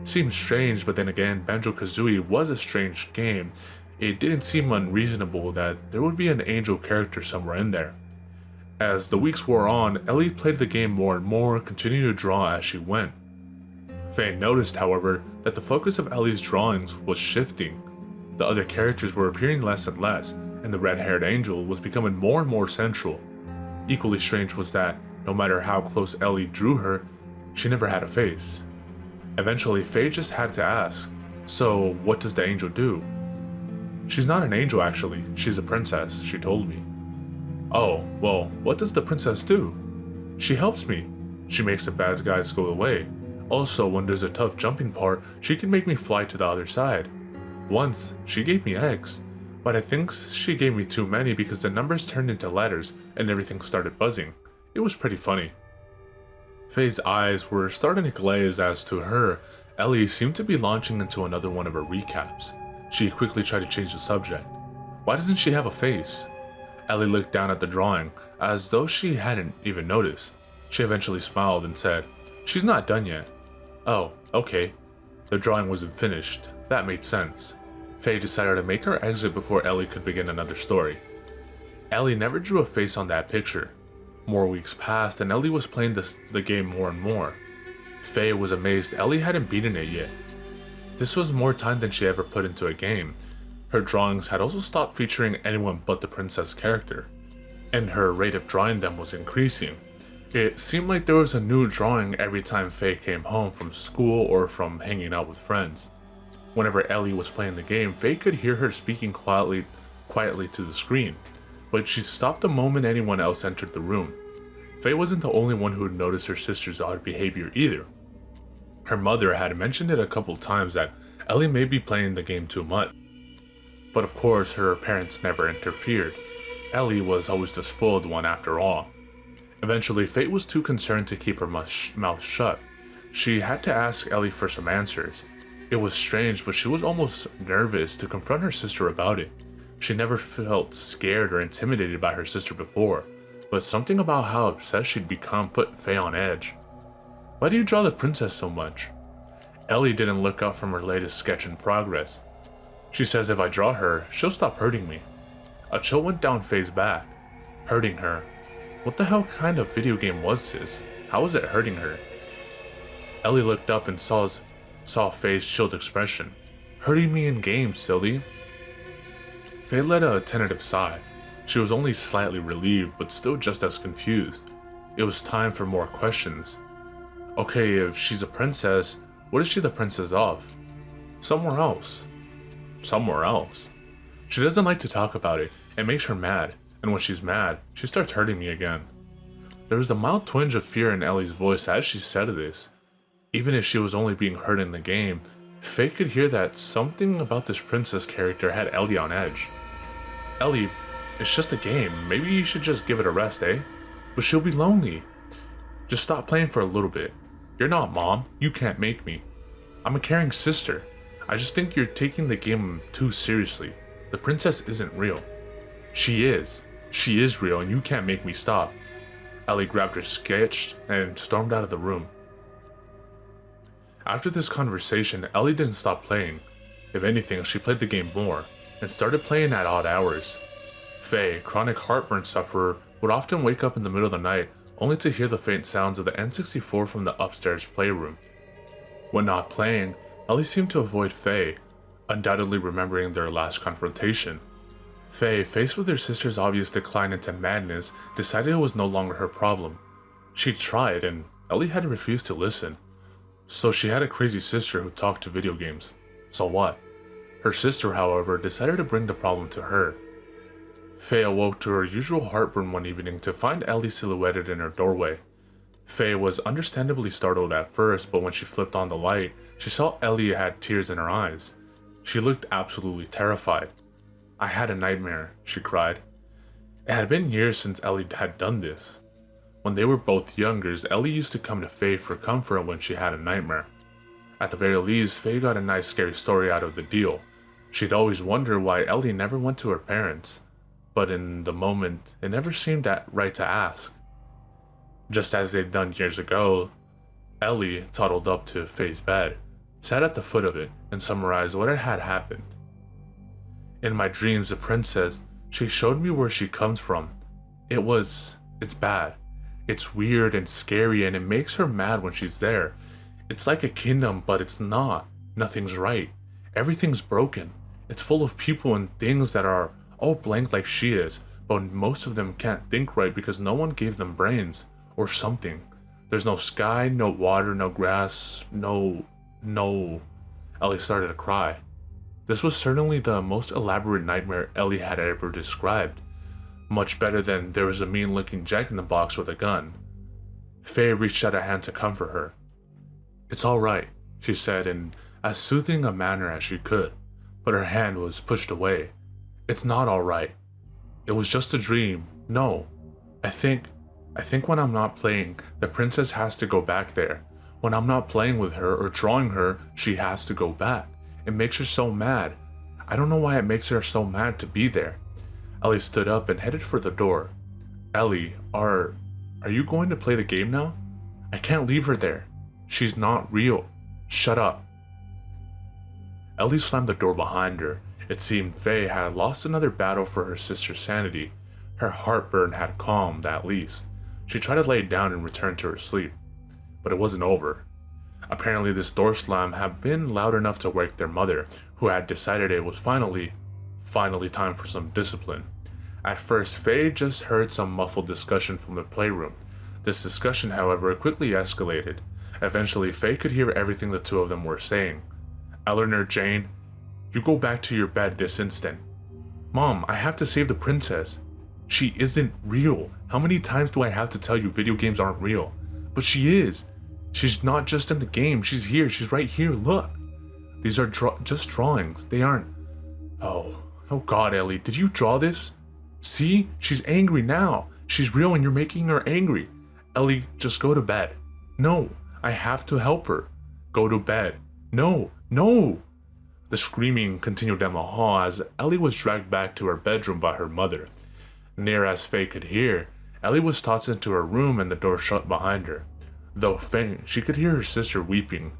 Seems strange, but then again, Banjo-Kazooie was a strange game. It didn't seem unreasonable that there would be an angel character somewhere in there. As the weeks wore on, Ellie played the game more and more, continuing to draw as she went. Faye noticed, however, that the focus of Ellie's drawings was shifting. The other characters were appearing less and less, and the red-haired angel was becoming more and more central. Equally strange was that, no matter how close Ellie drew her, she never had a face. Eventually, Faye just had to ask, so what does the angel do? She's not an angel actually, she's a princess, she told me. Oh, well, what does the princess do? She helps me. She makes the bad guys go away. Also, when there's a tough jumping part, she can make me fly to the other side. Once, she gave me eggs, but I think she gave me too many because the numbers turned into letters and everything started buzzing. It was pretty funny. Faye's eyes were starting to glaze as to her. Ellie seemed to be launching into another one of her recaps. She quickly tried to change the subject. Why doesn't she have a face? Ellie looked down at the drawing, as though she hadn't even noticed. She eventually smiled and said, "She's not done yet." "Oh, okay." The drawing wasn't finished. That made sense. Faye decided to make her exit before Ellie could begin another story. Ellie never drew a face on that picture. More weeks passed and Ellie was playing the game more and more. Faye was amazed Ellie hadn't beaten it yet. This was more time than she ever put into a game. Her drawings had also stopped featuring anyone but the princess character, and her rate of drawing them was increasing. It seemed like there was a new drawing every time Faye came home from school or from hanging out with friends. Whenever Ellie was playing the game, Faye could hear her speaking quietly to the screen, but she stopped the moment anyone else entered the room. Faye wasn't the only one who had noticed her sister's odd behavior either. Her mother had mentioned it a couple times that Ellie may be playing the game too much. But of course, her parents never interfered. Ellie was always the spoiled one after all. Eventually, Faye was too concerned to keep her mouth shut. She had to ask Ellie for some answers. It was strange, but she was almost nervous to confront her sister about it. She never felt scared or intimidated by her sister before, but something about how obsessed she'd become put Faye on edge. "Why do you draw the princess so much?" Ellie didn't look up from her latest sketch in progress. "She says if I draw her, she'll stop hurting me." A chill went down Faye's back. Hurting her? What the hell kind of video game was this? How was it hurting her? Ellie looked up and saw Faye's chilled expression. "Hurting me in games, silly." Faye let a tentative sigh. She was only slightly relieved, but still just as confused. It was time for more questions. Okay, if she's a princess, what is she the princess of? Somewhere else. Somewhere else. She doesn't like to talk about it. It makes her mad, and when she's mad, she starts hurting me again. There was a mild twinge of fear in Ellie's voice as she said this. Even if she was only being hurt in the game, Faye could hear that something about this princess character had Ellie on edge. "Ellie, it's just a game. Maybe you should just give it a rest, eh? But she'll be lonely. Just stop playing for a little bit. You're not Mom. You can't make me. I'm a caring sister. I just think you're taking the game too seriously. The princess isn't real." She is. She is real, and you can't make me stop." Ellie grabbed her sketch and stormed out of the room. After this conversation, Ellie didn't stop playing. If anything, she played the game more, and started playing at odd hours. Faye, chronic heartburn sufferer, would often wake up in the middle of the night only to hear the faint sounds of the N64 from the upstairs playroom. When not playing, Ellie seemed to avoid Faye, undoubtedly remembering their last confrontation. Faye, faced with her sister's obvious decline into madness, decided it was no longer her problem. She tried, and Ellie had refused to listen. So she had a crazy sister who talked to video games. So what? Her sister, however, decided to bring the problem to her. Faye awoke to her usual heartburn one evening to find Ellie silhouetted in her doorway. Faye was understandably startled at first, but when she flipped on the light, she saw Ellie had tears in her eyes. She looked absolutely terrified. "I had a nightmare," she cried. It had been years since Ellie had done this. When they were both younger, Ellie used to come to Faye for comfort when she had a nightmare. At the very least, Faye got a nice scary story out of the deal. She'd always wondered why Ellie never went to her parents, but in the moment, it never seemed that right to ask. Just as they'd done years ago, Ellie toddled up to Faye's bed, sat at the foot of it, and summarized what had happened. "In my dreams, the princess, she showed me where she comes from. It's bad. It's weird and scary, and it makes her mad when she's there. It's like a kingdom, but it's not. Nothing's right. Everything's broken. It's full of people and things that are all blank like she is, but most of them can't think right because no one gave them brains, or something. There's no sky, no water, no grass, no... Ellie started to cry. This was certainly the most elaborate nightmare Ellie had ever described. Much better than there was a mean-looking Jack-in-the-Box with a gun. Faye reached out a hand to comfort her. "It's all right," she said in as soothing a manner as she could, but her hand was pushed away. "It's not all right. It was just a dream. No. I think when I'm not playing, the princess has to go back there. When I'm not playing with her or drawing her, she has to go back. It makes her so mad. I don't know why it makes her so mad to be there." Ellie stood up and headed for the door. Ellie, are you going to play the game now? I can't leave her there. She's not real. Shut up. Ellie slammed the door behind her. It seemed Faye had lost another battle for her sister's sanity. Her heartburn had calmed, at least. She tried to lay down and return to her sleep. But it wasn't over. Apparently this door slam had been loud enough to wake their mother, who had decided it was finally time for some discipline. At first, Faye just heard some muffled discussion from the playroom. This discussion, however, quickly escalated. Eventually, Faye could hear everything the two of them were saying. Eleanor, Jane, you go back to your bed this instant. Mom, I have to save the princess. She isn't real. How many times do I have to tell you video games aren't real? But she is. She's not just in the game. She's here. She's right here. Look. These are just drawings. They aren't... Oh God, Ellie, did you draw this? See? She's angry now. She's real and you're making her angry. Ellie, just go to bed. No, I have to help her. Go to bed. No. The screaming continued down the hall as Ellie was dragged back to her bedroom by her mother. Near as Faye could hear, Ellie was tossed into her room and the door shut behind her. Though faint, she could hear her sister weeping.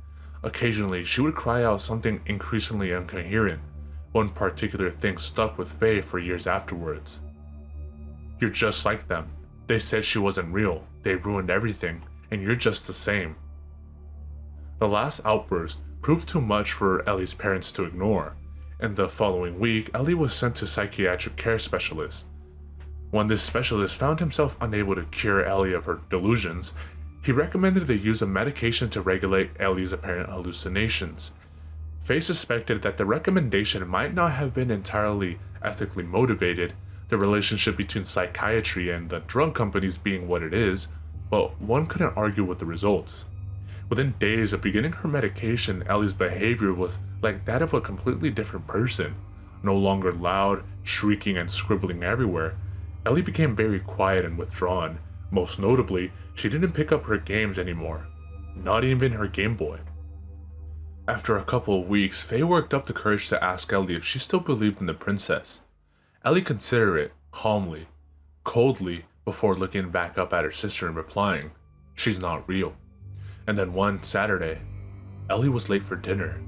Occasionally, she would cry out something increasingly incoherent. One particular thing stuck with Faye for years afterwards. You're just like them. They said she wasn't real. They ruined everything, and you're just the same. The last outburst proved too much for Ellie's parents to ignore. In the following week, Ellie was sent to psychiatric care specialist. When this specialist found himself unable to cure Ellie of her delusions, he recommended the use of medication to regulate Ellie's apparent hallucinations. Faye suspected that the recommendation might not have been entirely ethically motivated, the relationship between psychiatry and the drug companies being what it is, but one couldn't argue with the results. Within days of beginning her medication, Ellie's behavior was like that of a completely different person. No longer loud, shrieking and scribbling everywhere, Ellie became very quiet and withdrawn. Most notably, she didn't pick up her games anymore. Not even her Game Boy. After a couple of weeks, Faye worked up the courage to ask Ellie if she still believed in the princess. Ellie considered it, calmly, coldly, before looking back up at her sister and replying, "She's not real." And then one Saturday, Ellie was late for dinner.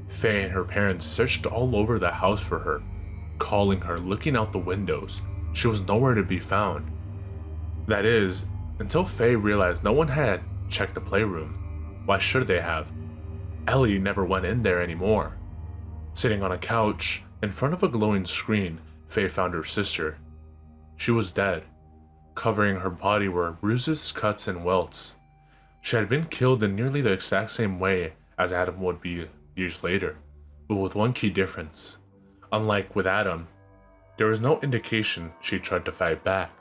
Faye and her parents searched all over the house for her, calling her, looking out the windows. She was nowhere to be found. That is, until Faye realized no one had checked the playroom. Why should they have? Ellie never went in there anymore. Sitting on a couch, in front of a glowing screen, Faye found her sister. She was dead. Covering her body were bruises, cuts, and welts. She had been killed in nearly the exact same way as Adam would be years later, but with one key difference. Unlike with Adam, there was no indication she tried to fight back.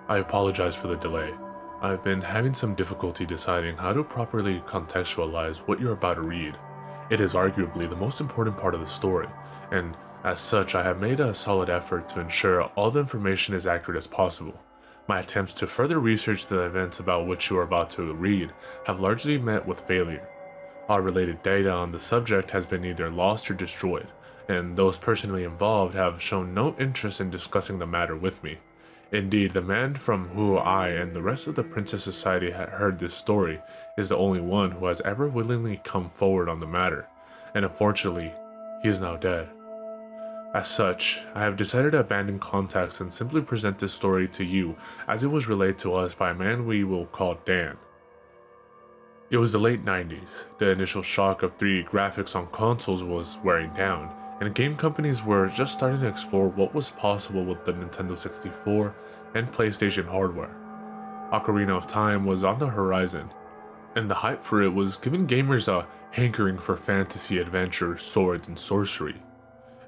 I apologize for the delay. I've been having some difficulty deciding how to properly contextualize what you're about to read. It is arguably the most important part of the story, and as such I have made a solid effort to ensure all the information is accurate as possible. My attempts to further research the events about which you are about to read have largely met with failure. All related data on the subject has been either lost or destroyed, and those personally involved have shown no interest in discussing the matter with me. Indeed, the man from whom I and the rest of the Princess Society had heard this story is the only one who has ever willingly come forward on the matter, and unfortunately, he is now dead. As such, I have decided to abandon context and simply present this story to you as it was relayed to us by a man we will call Dan. It was the late 90s. The initial shock of 3D graphics on consoles was wearing down, and game companies were just starting to explore what was possible with the Nintendo 64 and PlayStation hardware. Ocarina of Time was on the horizon, and the hype for it was giving gamers a hankering for fantasy, adventure, swords, and sorcery.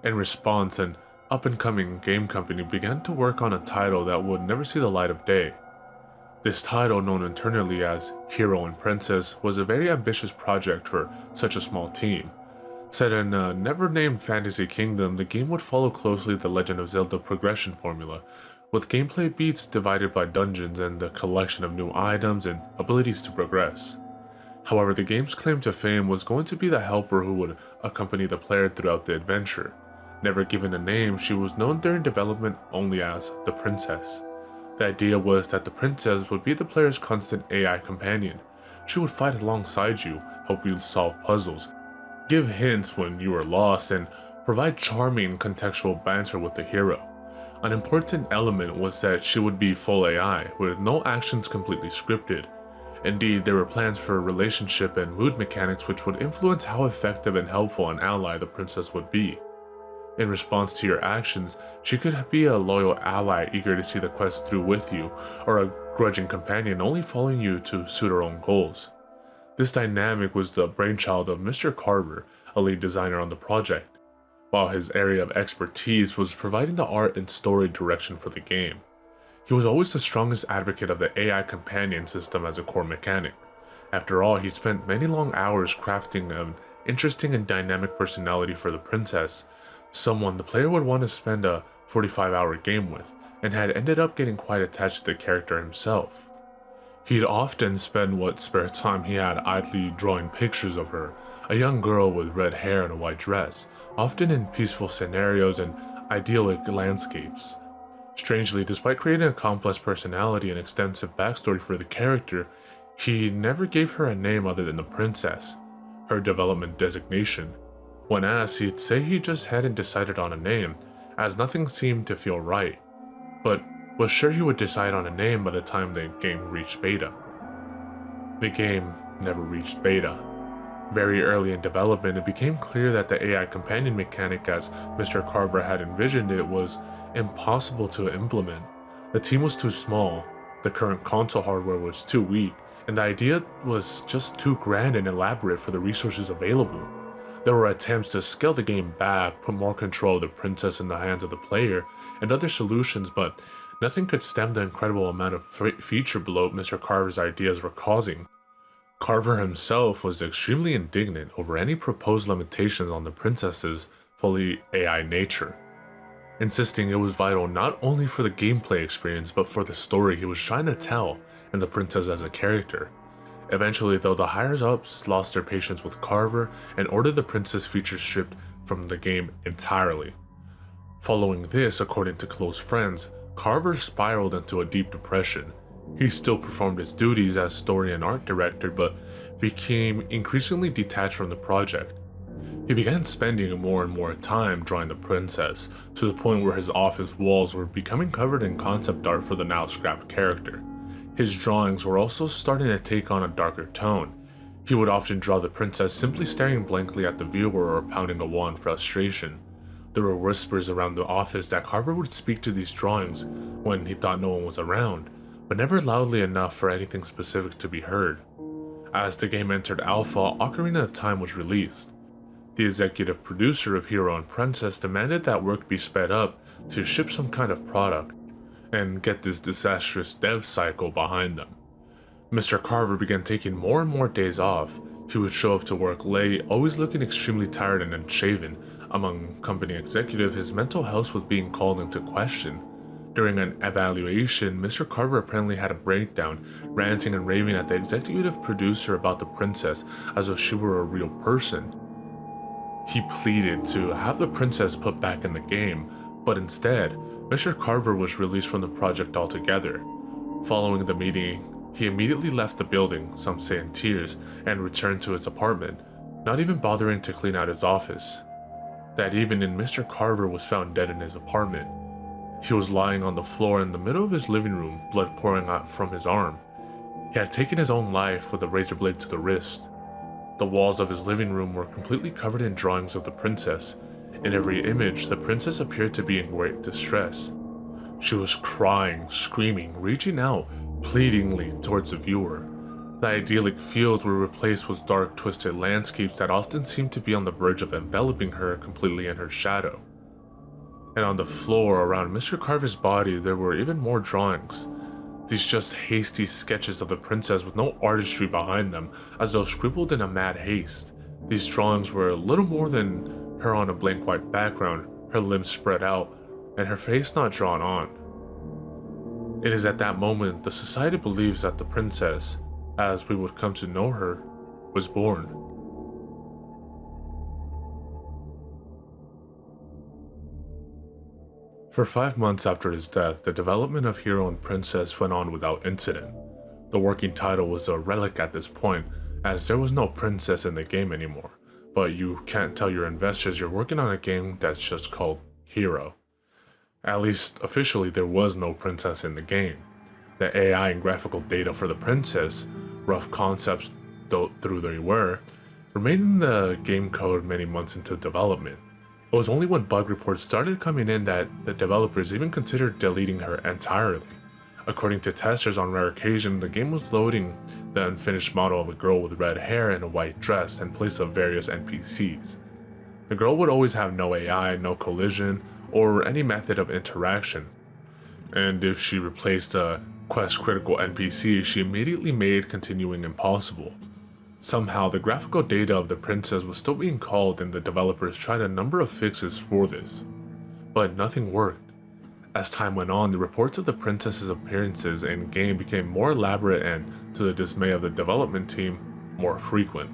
In response, an up-and-coming game company began to work on a title that would never see the light of day. This title, known internally as Hero and Princess, was a very ambitious project for such a small team. Set in a never-named fantasy kingdom, the game would follow closely the Legend of Zelda progression formula, with gameplay beats divided by dungeons and the collection of new items and abilities to progress. However, the game's claim to fame was going to be the helper who would accompany the player throughout the adventure. Never given a name, she was known during development only as the Princess. The idea was that the Princess would be the player's constant AI companion. She would fight alongside you, help you solve puzzles, give hints when you were lost, and provide charming contextual banter with the hero. An important element was that she would be full AI, with no actions completely scripted. Indeed, there were plans for relationship and mood mechanics which would influence how effective and helpful an ally the princess would be. In response to your actions, she could be a loyal ally eager to see the quest through with you, or a grudging companion only following you to suit her own goals. This dynamic was the brainchild of Mr. Carver, a lead designer on the project, while his area of expertise was providing the art and story direction for the game. He was always the strongest advocate of the AI companion system as a core mechanic. After all, he spent many long hours crafting an interesting and dynamic personality for the princess, someone the player would want to spend a 45-hour game with, and had ended up getting quite attached to the character himself. He'd often spend what spare time he had idly drawing pictures of her, a young girl with red hair and a white dress, often in peaceful scenarios and idyllic landscapes. Strangely, despite creating a complex personality and extensive backstory for the character, he never gave her a name other than the princess, her development designation. When asked, he'd say he just hadn't decided on a name, as nothing seemed to feel right, but was sure he would decide on a name by the time the game reached beta. The game never reached beta. Very early in development, it became clear that the AI companion mechanic as Mr. Carver had envisioned it was impossible to implement. The team was too small, the current console hardware was too weak, and the idea was just too grand and elaborate for the resources available. There were attempts to scale the game back, put more control of the princess in the hands of the player, and other solutions, but nothing could stem the incredible amount of feature bloat Mr. Carver's ideas were causing. Carver himself was extremely indignant over any proposed limitations on the princess's fully AI nature, insisting it was vital not only for the gameplay experience but for the story he was trying to tell and the princess as a character. Eventually, though, the higher-ups lost their patience with Carver and ordered the princess features stripped from the game entirely. Following this, according to close friends, Carver spiraled into a deep depression. He still performed his duties as story and art director, but became increasingly detached from the project. He began spending more and more time drawing the princess, to the point where his office walls were becoming covered in concept art for the now scrapped character. His drawings were also starting to take on a darker tone. He would often draw the princess simply staring blankly at the viewer or pounding a wall in frustration. There were whispers around the office that Carver would speak to these drawings when he thought no one was around, but never loudly enough for anything specific to be heard. As the game entered alpha, Ocarina of Time was released. The executive producer of Hero and Princess demanded that work be sped up to ship some kind of product and get this disastrous dev cycle behind them. Mr. Carver began taking more and more days off. He would show up to work late, always looking extremely tired and unshaven. Among company executives, his mental health was being called into question. During an evaluation, Mr. Carver apparently had a breakdown, ranting and raving at the executive producer about the princess as though she were a real person. He pleaded to have the princess put back in the game, but instead, Mr. Carver was released from the project altogether. Following the meeting, he immediately left the building, some say in tears, and returned to his apartment, not even bothering to clean out his office. That evening, Mr. Carver was found dead in his apartment. He was lying on the floor in the middle of his living room, blood pouring out from his arm. He had taken his own life with a razor blade to the wrist. The walls of his living room were completely covered in drawings of the princess. In every image, the princess appeared to be in great distress. She was crying, screaming, reaching out pleadingly towards the viewer. The idyllic fields were replaced with dark, twisted landscapes that often seemed to be on the verge of enveloping her completely in her shadow. And on the floor around Mr. Carver's body, there were even more drawings. These just hasty sketches of the princess with no artistry behind them, as though scribbled in a mad haste. These drawings were little more than her on a blank white background, her limbs spread out, and her face not drawn on. It is at that moment the society believes that the princess, as we would come to know her, was born. For 5 months after his death, the development of Hero and Princess went on without incident. The working title was a relic at this point, as there was no princess in the game anymore, but you can't tell your investors you're working on a game that's just called Hero. At least officially there was no princess in the game. The AI and graphical data for the princess, rough concepts though they were, remained in the game code many months into development. It was only when bug reports started coming in that the developers even considered deleting her entirely. According to testers, on rare occasion, the game was loading the unfinished model of a girl with red hair and a white dress in place of various NPCs. The girl would always have no AI, no collision, or any method of interaction. And if she replaced a quest-critical NPC, she immediately made continuing impossible. Somehow, the graphical data of the princess was still being called, and the developers tried a number of fixes for this. But nothing worked. As time went on, the reports of the princess's appearances in-game became more elaborate and, to the dismay of the development team, more frequent.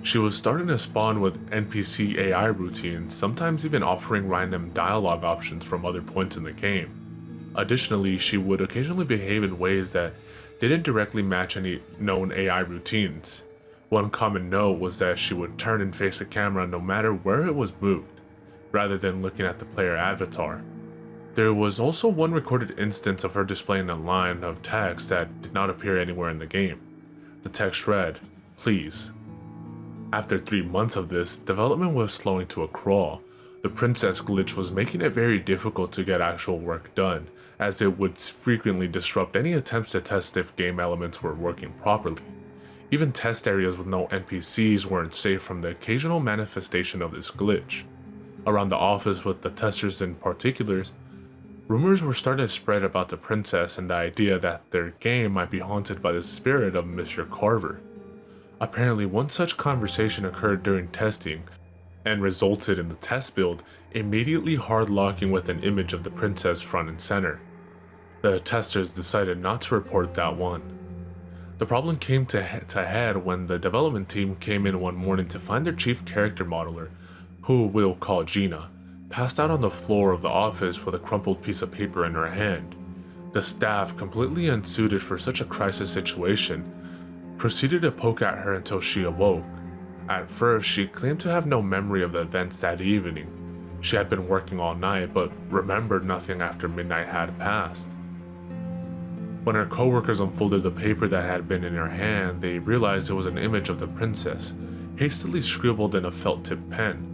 She was starting to spawn with NPC AI routines, sometimes even offering random dialogue options from other points in the game. Additionally, she would occasionally behave in ways that didn't directly match any known AI routines. One common note was that she would turn and face the camera no matter where it was moved, rather than looking at the player avatar. There was also one recorded instance of her displaying a line of text that did not appear anywhere in the game. The text read, "Please." After 3 months of this, development was slowing to a crawl. The princess glitch was making it very difficult to get actual work done, as it would frequently disrupt any attempts to test if game elements were working properly. Even test areas with no NPCs weren't safe from the occasional manifestation of this glitch. Around the office with the testers in particular, rumors were starting to spread about the princess and the idea that their game might be haunted by the spirit of Mr. Carver. Apparently, one such conversation occurred during testing and resulted in the test build immediately hard-locking with an image of the princess front and center. The testers decided not to report that one. The problem came to head when the development team came in one morning to find their chief character modeler, who we'll call Gina, passed out on the floor of the office with a crumpled piece of paper in her hand. The staff, completely unsuited for such a crisis situation, proceeded to poke at her until she awoke. At first, she claimed to have no memory of the events that evening. She had been working all night, but remembered nothing after midnight had passed. When her coworkers unfolded the paper that had been in her hand, they realized it was an image of the princess, hastily scribbled in a felt-tip pen.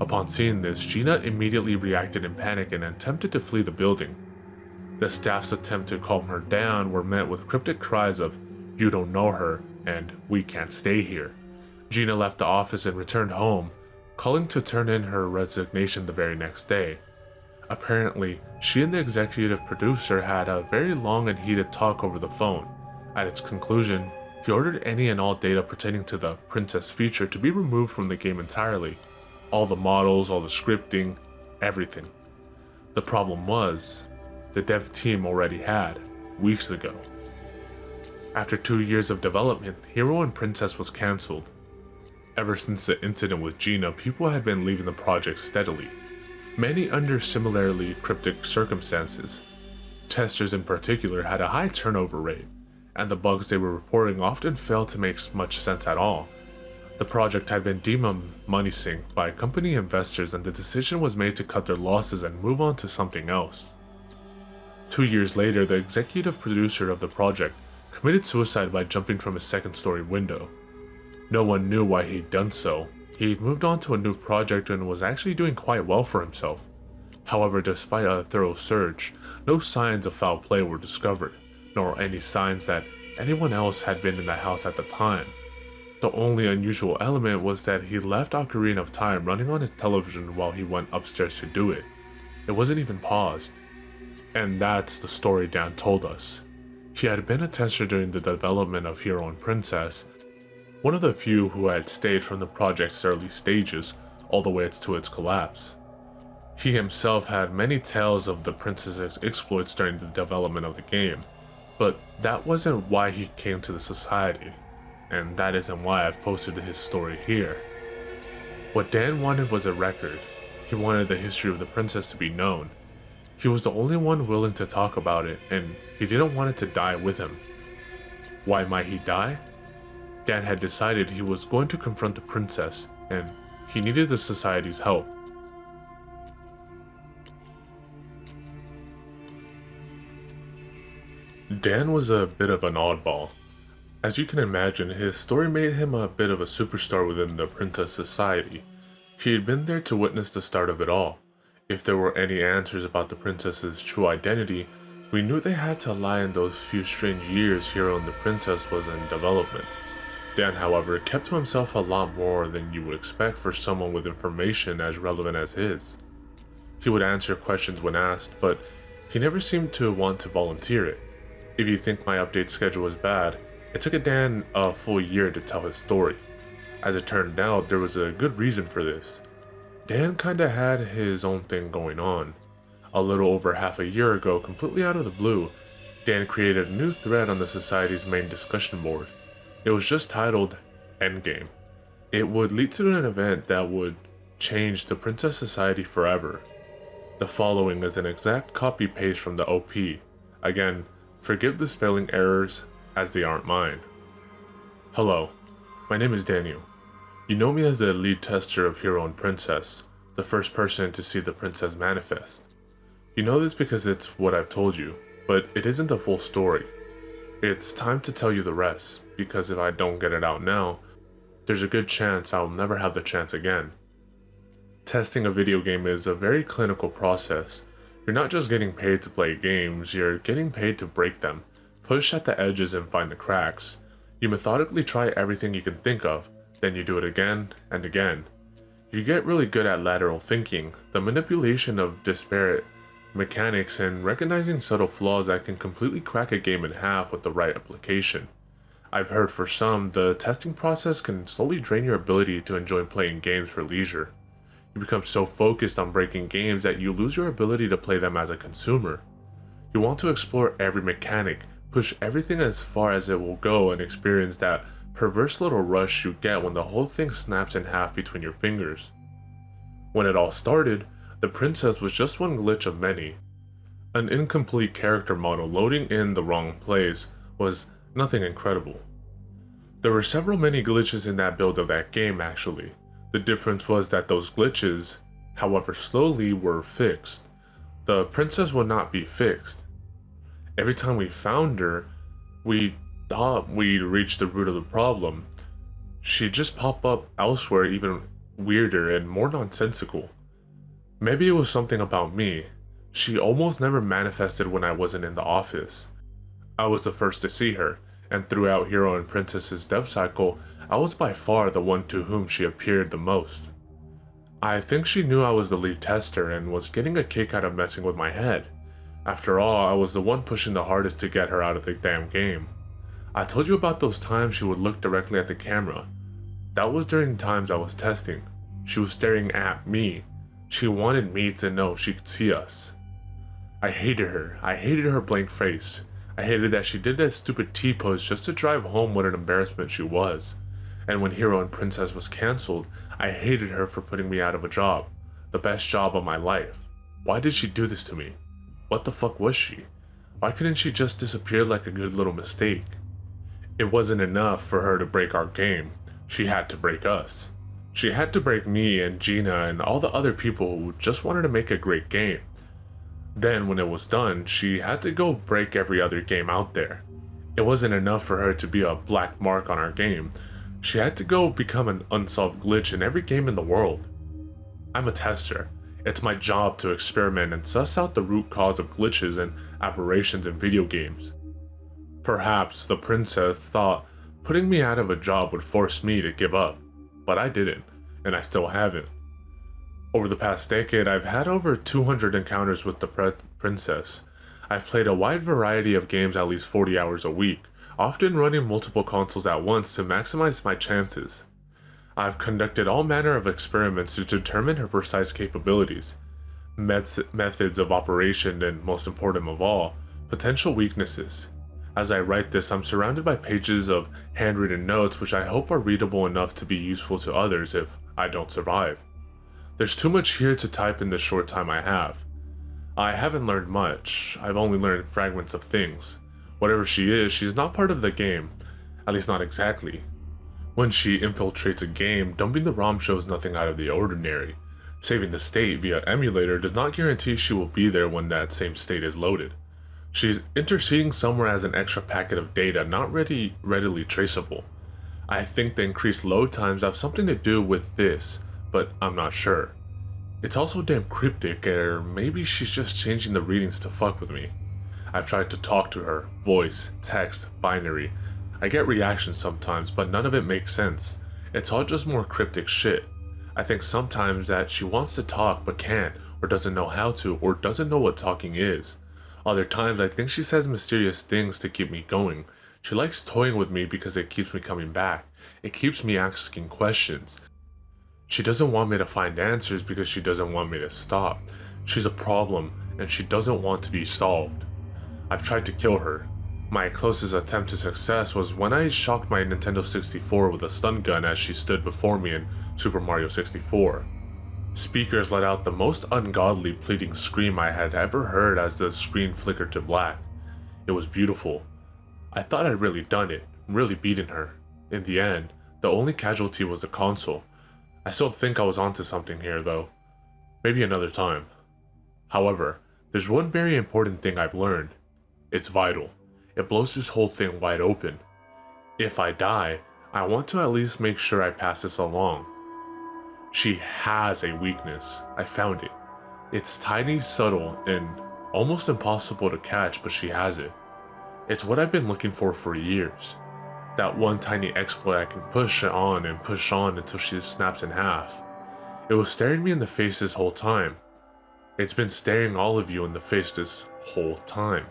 Upon seeing this, Gina immediately reacted in panic and attempted to flee the building. The staff's attempt to calm her down were met with cryptic cries of, "You don't know her," and "We can't stay here." Gina left the office and returned home, calling to turn in her resignation the very next day. Apparently, she and the executive producer had a very long and heated talk over the phone. At its conclusion, he ordered any and all data pertaining to the princess feature to be removed from the game entirely. All the models, all the scripting, everything. The problem was, the dev team already had, weeks ago. After 2 years of development, Hero and Princess was cancelled. Ever since the incident with Gina, people had been leaving the project steadily, many under similarly cryptic circumstances. Testers in particular had a high turnover rate, and the bugs they were reporting often failed to make much sense at all. The project had been deemed a money sink by company investors, and the decision was made to cut their losses and move on to something else. 2 years later, the executive producer of the project committed suicide by jumping from a second-story window. No one knew why he'd done so. He'd moved on to a new project and was actually doing quite well for himself. However, despite a thorough search, no signs of foul play were discovered, nor any signs that anyone else had been in the house at the time. The only unusual element was that he left Ocarina of Time running on his television while he went upstairs to do it. It wasn't even paused. And that's the story Dan told us. He had been a tester during the development of Hero and Princess, one of the few who had stayed from the project's early stages all the way to its collapse. He himself had many tales of the princess's exploits during the development of the game, but that wasn't why he came to the society. and that isn't why I've posted his story here. What Dan wanted was a record. He wanted the history of the princess to be known. He was the only one willing to talk about it, and he didn't want it to die with him. Why might he die? Dan had decided he was going to confront the princess, and he needed the society's help. Dan was a bit of an oddball. As you can imagine, his story made him a bit of a superstar within the princess society. He had been there to witness the start of it all. If there were any answers about the princess's true identity, we knew they had to lie in those few strange years Hero and the princess was in development. Dan, however, kept to himself a lot more than you would expect for someone with information as relevant as his. He would answer questions when asked, but he never seemed to want to volunteer it. If you think my update schedule was bad, it took Dan a full year to tell his story. As it turned out, there was a good reason for this. Dan kinda had his own thing going on. A little over half a year ago, completely out of the blue, Dan created a new thread on the society's main discussion board. It was just titled Endgame. It would lead to an event that would change the Princess Society forever. The following is an exact copy-paste from the OP. Again, forgive the spelling errors, as they aren't mine. Hello, my name is Daniel. You know me as the lead tester of Hero and Princess, the first person to see the princess manifest. You know this because it's what I've told you, but it isn't the full story. It's time to tell you the rest, because if I don't get it out now, there's a good chance I'll never have the chance again. Testing a video game is a very clinical process. You're not just getting paid to play games, you're getting paid to break them, push at the edges and find the cracks. You methodically try everything you can think of, then you do it again and again. You get really good at lateral thinking, the manipulation of disparate mechanics, and recognizing subtle flaws that can completely crack a game in half with the right application. I've heard for some, the testing process can slowly drain your ability to enjoy playing games for leisure. You become so focused on breaking games that you lose your ability to play them as a consumer. You want to explore every mechanic, push everything as far as it will go, and experience that perverse little rush you get when the whole thing snaps in half between your fingers. When it all started, the princess was just one glitch of many. An incomplete character model loading in the wrong place was nothing incredible. There were several many glitches in that build of that game actually. The difference was that those glitches, however slowly, were fixed. The princess would not be fixed. Every time we found her, we thought we'd reached the root of the problem. She'd just pop up elsewhere, even weirder and more nonsensical. Maybe it was something about me. She almost never manifested when I wasn't in the office. I was the first to see her, and throughout Hero and Princess's dev cycle, I was by far the one to whom she appeared the most. I think she knew I was the lead tester and was getting a kick out of messing with my head. After all, I was the one pushing the hardest to get her out of the damn game. I told you about those times she would look directly at the camera. That was during times I was testing. She was staring at me. She wanted me to know she could see us. I hated her. I hated her blank face. I hated that she did that stupid T-pose just to drive home what an embarrassment she was. And when Hero and Princess was cancelled, I hated her for putting me out of a job. The best job of my life. Why did she do this to me? What the fuck was she? Why couldn't she just disappear like a good little mistake? It wasn't enough for her to break our game. She had to break us. She had to break me and Gina and all the other people who just wanted to make a great game. Then when it was done, she had to go break every other game out there. It wasn't enough for her to be a black mark on our game. She had to go become an unsolved glitch in every game in the world. I'm a tester. It's my job to experiment and suss out the root cause of glitches and aberrations in video games. Perhaps the princess thought putting me out of a job would force me to give up, but I didn't, and I still haven't. Over the past decade, I've had over 200 encounters with the princess. I've played a wide variety of games at least 40 hours a week, often running multiple consoles at once to maximize my chances. I've conducted all manner of experiments to determine her precise capabilities, methods of operation, and most important of all, potential weaknesses. As I write this, I'm surrounded by pages of handwritten notes which I hope are readable enough to be useful to others if I don't survive. There's too much here to type in the short time I have. I haven't learned much. I've only learned fragments of things. Whatever she is, she's not part of the game. At least not exactly. When she infiltrates a game, dumping the ROM shows nothing out of the ordinary. Saving the state via emulator does not guarantee she will be there when that same state is loaded. She's interceding somewhere as an extra packet of data not readily traceable. I think the increased load times have something to do with this, but I'm not sure. It's also damn cryptic, or maybe she's just changing the readings to fuck with me. I've tried to talk to her, voice, text, binary. I get reactions sometimes, but none of it makes sense. It's all just more cryptic shit. I think sometimes that she wants to talk but can't, or doesn't know how to, or doesn't know what talking is. Other times I think she says mysterious things to keep me going. She likes toying with me because it keeps me coming back. It keeps me asking questions. She doesn't want me to find answers because she doesn't want me to stop. She's a problem, and she doesn't want to be solved. I've tried to kill her. My closest attempt to success was when I shocked my Nintendo 64 with a stun gun as she stood before me in Super Mario 64. Speakers let out the most ungodly pleading scream I had ever heard as the screen flickered to black. It was beautiful. I thought I'd really done it, really beaten her. In the end, the only casualty was the console. I still think I was onto something here though. Maybe another time. However, there's one very important thing I've learned. It's vital. It blows this whole thing wide open. If I die, I want to at least make sure I pass this along. She has a weakness. I found it. It's tiny, subtle, and almost impossible to catch, but she has it. It's what I've been looking for years. That one tiny exploit I can push on until she snaps in half. It was staring me in the face this whole time. It's been staring all of you in the face this whole time.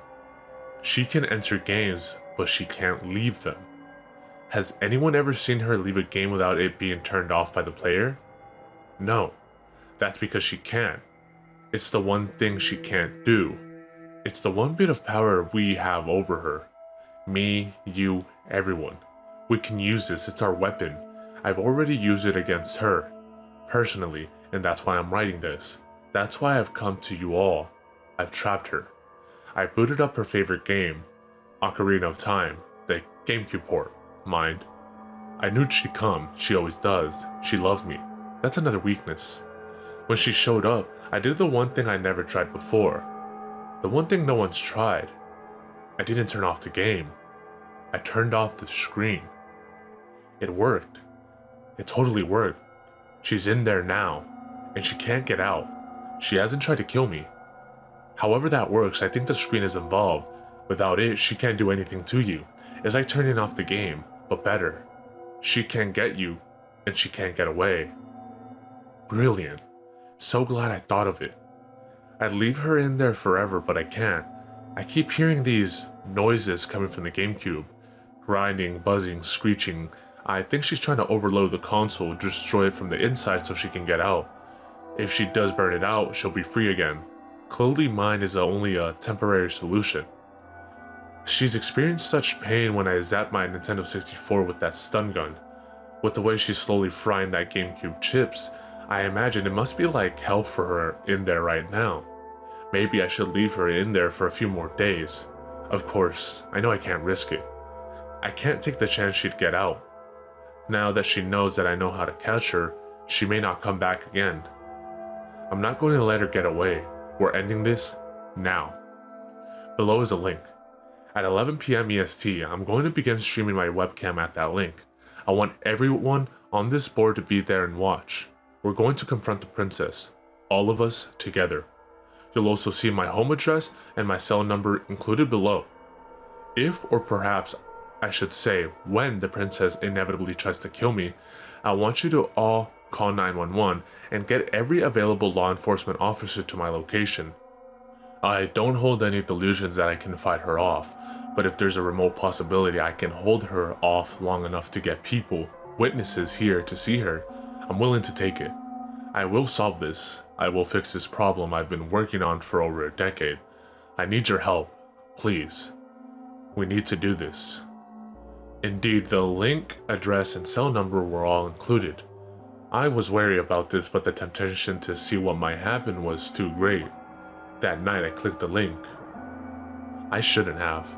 She can enter games, but she can't leave them. Has anyone ever seen her leave a game without it being turned off by the player? No. That's because she can't. It's the one thing she can't do. It's the one bit of power we have over her. Me, you, everyone. We can use this, it's our weapon. I've already used it against her, personally, and that's why I'm writing this. That's why I've come to you all. I've trapped her. I booted up her favorite game, Ocarina of Time, the GameCube port, mind. I knew she'd come, she always does. She loves me. That's another weakness. When she showed up, I did the one thing I never tried before. The one thing no one's tried. I didn't turn off the game. I turned off the screen. It worked. It totally worked. She's in there now, and she can't get out. She hasn't tried to kill me. However that works, I think the screen is involved. Without it, she can't do anything to you. It's like turning off the game, but better. She can't get you, and she can't get away. Brilliant. So glad I thought of it. I'd leave her in there forever, but I can't. I keep hearing these noises coming from the GameCube. Grinding, buzzing, screeching. I think she's trying to overload the console, destroy it from the inside so she can get out. If she does burn it out, she'll be free again. Clearly mine is only a temporary solution. She's experienced such pain when I zapped my Nintendo 64 with that stun gun. With the way she's slowly frying that GameCube chips, I imagine it must be like hell for her in there right now. Maybe I should leave her in there for a few more days. Of course, I know I can't risk it. I can't take the chance she'd get out. Now that she knows that I know how to catch her, she may not come back again. I'm not going to let her get away. We're ending this now. Below is a link. At 11 PM EST, I'm going to begin streaming my webcam at that link. I want everyone on this board to be there and watch. We're going to confront the princess. All of us together. You'll also see my home address and my cell number included below. If, or perhaps I should say, when the princess inevitably tries to kill me, I want you to all call 911 and get every available law enforcement officer to my location. I don't hold any delusions that I can fight her off, but if there's a remote possibility I can hold her off long enough to get people, witnesses here to see her, I'm willing to take it. I will solve this. I will fix this problem I've been working on for over a decade. I need your help, please. We need to do this. Indeed, the link, address, and cell number were all included. I was wary about this, but the temptation to see what might happen was too great. That night I clicked the link. I shouldn't have.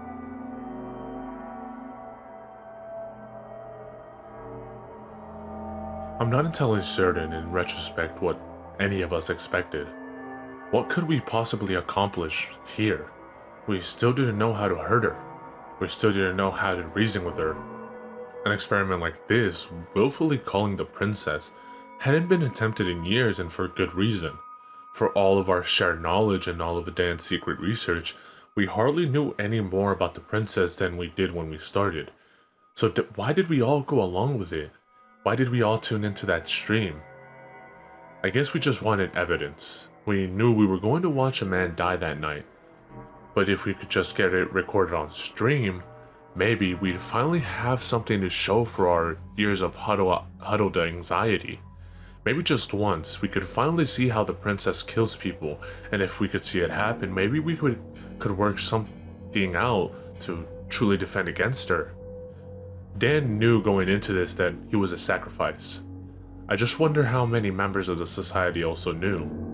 I'm not entirely certain in retrospect what any of us expected. What could we possibly accomplish here? We still didn't know how to hurt her. We still didn't know how to reason with her. An experiment like this, willfully calling the princess, hadn't been attempted in years, and for good reason. For all of our shared knowledge and all of Dan's secret research, we hardly knew any more about the princess than we did when we started. So why did we all go along with it? Why did we all tune into that stream? I guess we just wanted evidence. We knew we were going to watch a man die that night. But if we could just get it recorded on stream, maybe we'd finally have something to show for our years of huddled anxiety. Maybe just once, we could finally see how the princess kills people, and if we could see it happen, maybe we could work something out to truly defend against her. Dan knew going into this that he was a sacrifice. I just wonder how many members of the society also knew.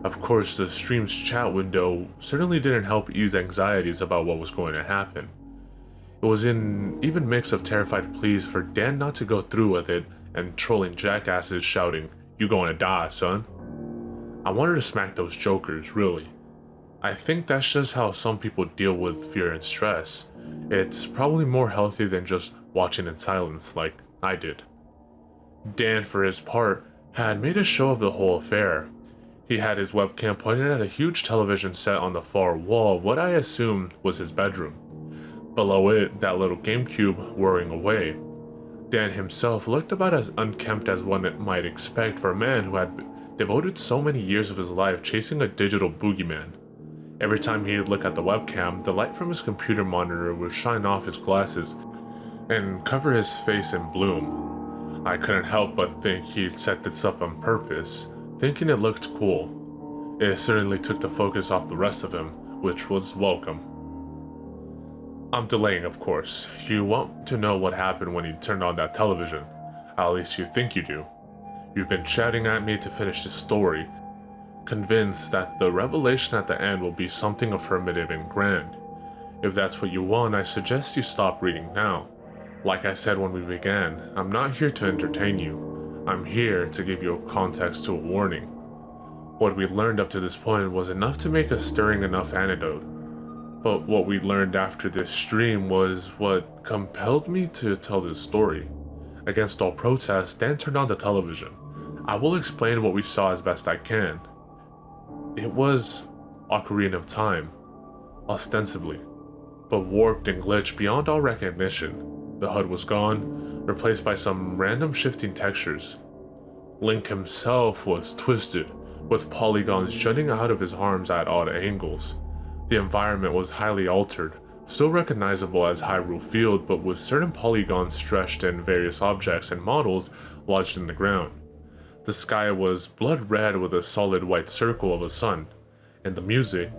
Of course, the stream's chat window certainly didn't help ease anxieties about what was going to happen. It was an even mix of terrified pleas for Dan not to go through with it and trolling jackasses shouting, "You gonna die, son." I wanted to smack those jokers, really. I think that's just how some people deal with fear and stress. It's probably more healthy than just watching in silence like I did. Dan, for his part, had made a show of the whole affair. He had his webcam pointed at a huge television set on the far wall of what I assumed was his bedroom. Below it, that little GameCube whirring away. Dan himself looked about as unkempt as one might expect for a man who had devoted so many years of his life chasing a digital boogeyman. Every time he'd look at the webcam, the light from his computer monitor would shine off his glasses and cover his face in bloom. I couldn't help but think he'd set this up on purpose, thinking it looked cool. It certainly took the focus off the rest of him, which was welcome. I'm delaying, of course. You want to know what happened when he turned on that television. At least you think you do. You've been shouting at me to finish the story, convinced that the revelation at the end will be something affirmative and grand. If that's what you want, I suggest you stop reading now. Like I said when we began, I'm not here to entertain you. I'm here to give you a context to a warning. What we learned up to this point was enough to make a stirring enough anecdote. But what we learned after this stream was what compelled me to tell this story. Against all protests, Dan turned on the television. I will explain what we saw as best I can. It was Ocarina of Time, ostensibly, but warped and glitched beyond all recognition. The HUD was gone, replaced by some random shifting textures. Link himself was twisted, with polygons jutting out of his arms at odd angles. The environment was highly altered, still recognizable as Hyrule Field, but with certain polygons stretched and various objects and models lodged in the ground. The sky was blood red with a solid white circle of a sun, and the music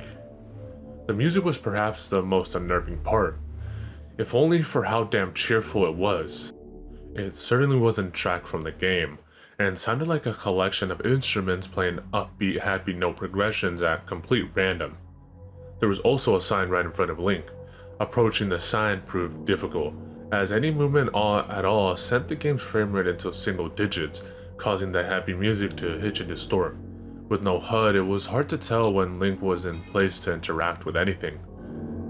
was perhaps the most unnerving part, if only for how damn cheerful it was. It certainly wasn't tracked from the game, and sounded like a collection of instruments playing upbeat, happy note progressions at complete random. There was also a sign right in front of Link. Approaching the sign proved difficult, as any movement at all sent the game's frame rate into single digits, causing the happy music to hitch and distort. With no HUD, it was hard to tell when Link was in place to interact with anything.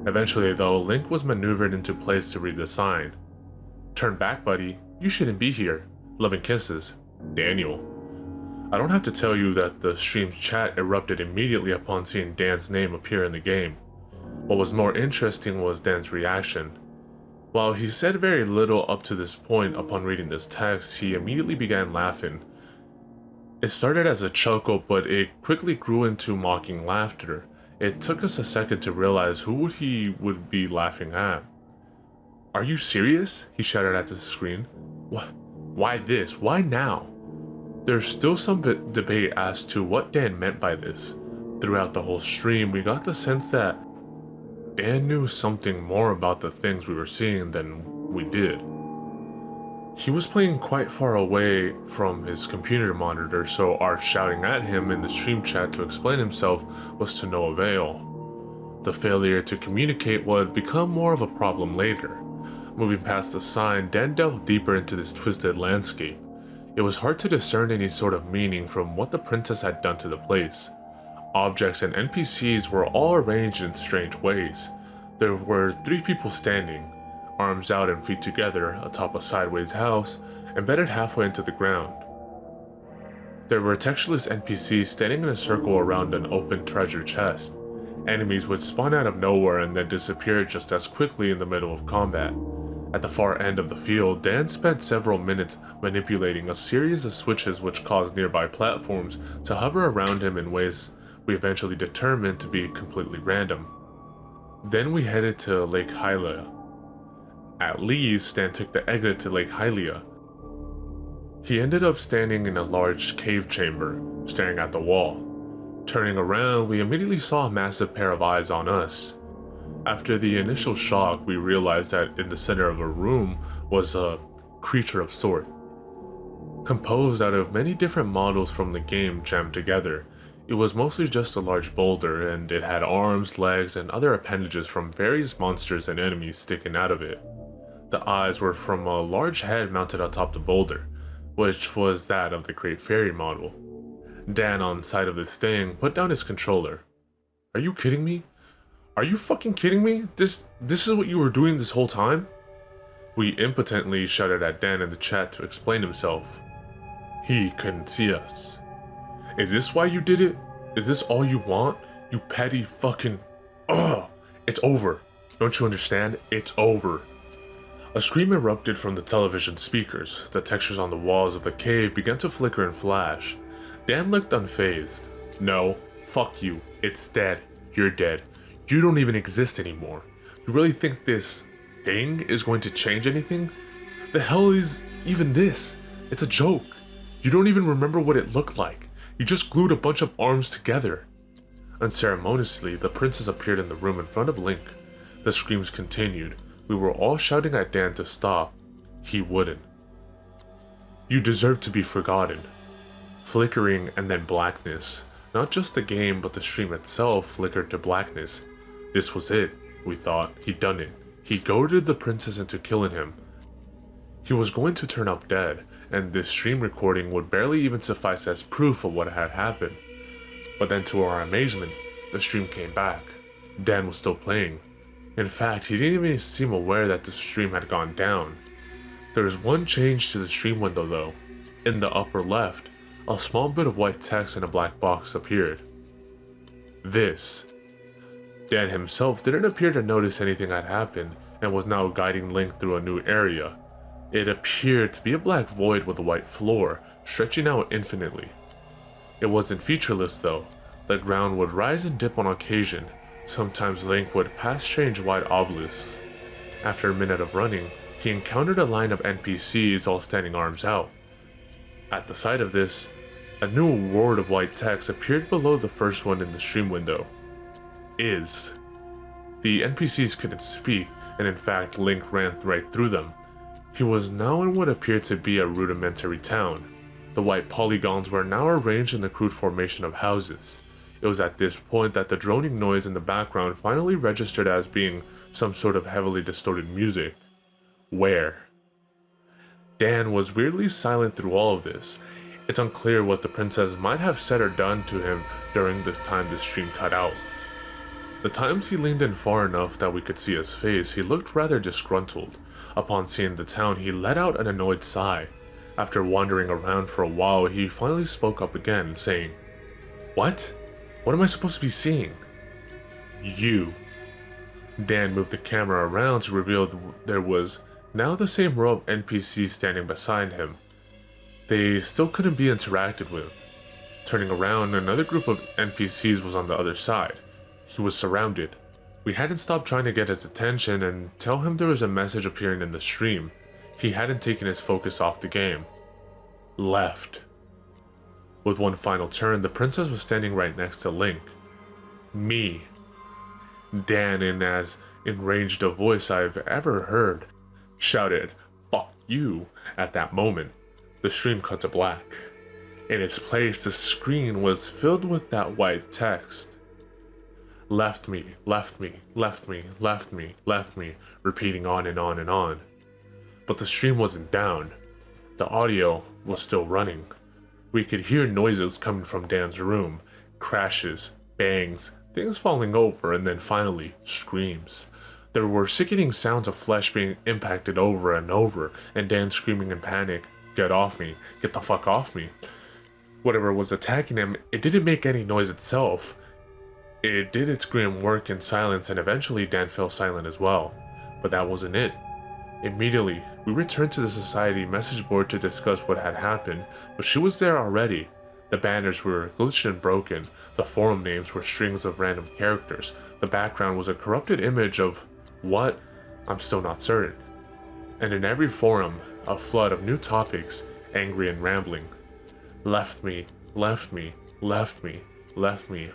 Eventually though, Link was maneuvered into place to read the sign. "Turn back, buddy. You shouldn't be here. Loving kisses, Daniel." I don't have to tell you that the stream's chat erupted immediately upon seeing Dan's name appear in the game. What was more interesting was Dan's reaction. While he said very little up to this point upon reading this text, he immediately began laughing. It started as a chuckle, but it quickly grew into mocking laughter. It took us a second to realize who he would be laughing at. "Are you serious?" he shouted at the screen. Why this? Why now?" There's still some debate as to what Dan meant by this. Throughout the whole stream, we got the sense that Dan knew something more about the things we were seeing than we did. He was playing quite far away from his computer monitor, so our shouting at him in the stream chat to explain himself was to no avail. The failure to communicate would become more of a problem later. Moving past the sign, Dan delved deeper into this twisted landscape. It was hard to discern any sort of meaning from what the princess had done to the place. Objects and NPCs were all arranged in strange ways. There were 3 people standing, arms out and feet together, atop a sideways house, embedded halfway into the ground. There were textureless NPCs standing in a circle around an open treasure chest. Enemies would spawn out of nowhere and then disappear just as quickly in the middle of combat. At the far end of the field, Dan spent several minutes manipulating a series of switches which caused nearby platforms to hover around him in ways we eventually determined to be completely random. Then we headed to Lake Hylia. At least, Dan took the exit to Lake Hylia. He ended up standing in a large cave chamber, staring at the wall. Turning around, we immediately saw a massive pair of eyes on us. After the initial shock, we realized that in the center of a room was a creature of sort. Composed out of many different models from the game jammed together, it was mostly just a large boulder, and it had arms, legs, and other appendages from various monsters and enemies sticking out of it. The eyes were from a large head mounted atop the boulder, which was that of the Great Fairy model. Dan, on sight of this thing, put down his controller. Are you kidding me? Are you fucking kidding me? This is what you were doing this whole time? We impotently shouted at Dan in the chat to explain himself. He couldn't see us. Is this why you did it? Is this all you want? You petty fucking... Ugh! It's over. Don't you understand? It's over. A scream erupted from the television speakers. The textures on the walls of the cave began to flicker and flash. Dan looked unfazed. No, fuck you. It's dead. You're dead. You don't even exist anymore. You really think this thing is going to change anything? The hell is even this? It's a joke. You don't even remember what it looked like. You just glued a bunch of arms together. Unceremoniously, the princess appeared in the room in front of Link. The screams continued. We were all shouting at Dan to stop. He wouldn't. You deserve to be forgotten. Flickering and then blackness. Not just the game, but the stream itself flickered to blackness. This was it, we thought. He'd done it. He goaded the princess into killing him. He was going to turn up dead, and this stream recording would barely even suffice as proof of what had happened. But then, to our amazement, the stream came back. Dan was still playing. In fact, he didn't even seem aware that the stream had gone down. There was one change to the stream window though. In the upper left, a small bit of white text in a black box appeared. This. Dan himself didn't appear to notice anything had happened and was now guiding Link through a new area. It appeared to be a black void with a white floor, stretching out infinitely. It wasn't featureless though. The ground would rise and dip on occasion. Sometimes Link would pass strange white obelisks. After a minute of running, he encountered a line of NPCs all standing arms out. At the sight of this, a new word of white text appeared below the first one in the stream window. Is. The NPCs couldn't speak, and in fact Link ran right through them. He was now in what appeared to be a rudimentary town. The white polygons were now arranged in the crude formation of houses. It was at this point that the droning noise in the background finally registered as being some sort of heavily distorted music. Where? Dan was weirdly silent through all of this. It's unclear what the princess might have said or done to him during the time the stream cut out. The times he leaned in far enough that we could see his face, he looked rather disgruntled. Upon seeing the town, he let out an annoyed sigh. After wandering around for a while, he finally spoke up again, saying, "What? What am I supposed to be seeing?" "You." Dan moved the camera around to reveal there was now the same row of NPCs standing beside him. They still couldn't be interacted with. Turning around, another group of NPCs was on the other side. He was surrounded. We hadn't stopped trying to get his attention and tell him there was a message appearing in the stream. He hadn't taken his focus off the game. Left. With one final turn, the princess was standing right next to Link. Me. Dan, in as enraged a voice I've ever heard, shouted, "Fuck you," at that moment. The stream cut to black. In its place, the screen was filled with that white text. Left me, left me, left me, left me, left me, repeating on and on and on. But the stream wasn't down. The audio was still running. We could hear noises coming from Dan's room, crashes, bangs, things falling over, and then finally, screams. There were sickening sounds of flesh being impacted over and over, and Dan screaming in panic, "Get off me, get the fuck off me." Whatever was attacking him, it didn't make any noise itself. It did its grim work in silence, and eventually Dan fell silent as well. But that wasn't it. Immediately, we returned to the society message board to discuss what had happened, but she was there already. The banners were glitched and broken, the forum names were strings of random characters, the background was a corrupted image of what? I'm still not certain. And in every forum, a flood of new topics, angry and rambling. Left me, left me, left me, left me.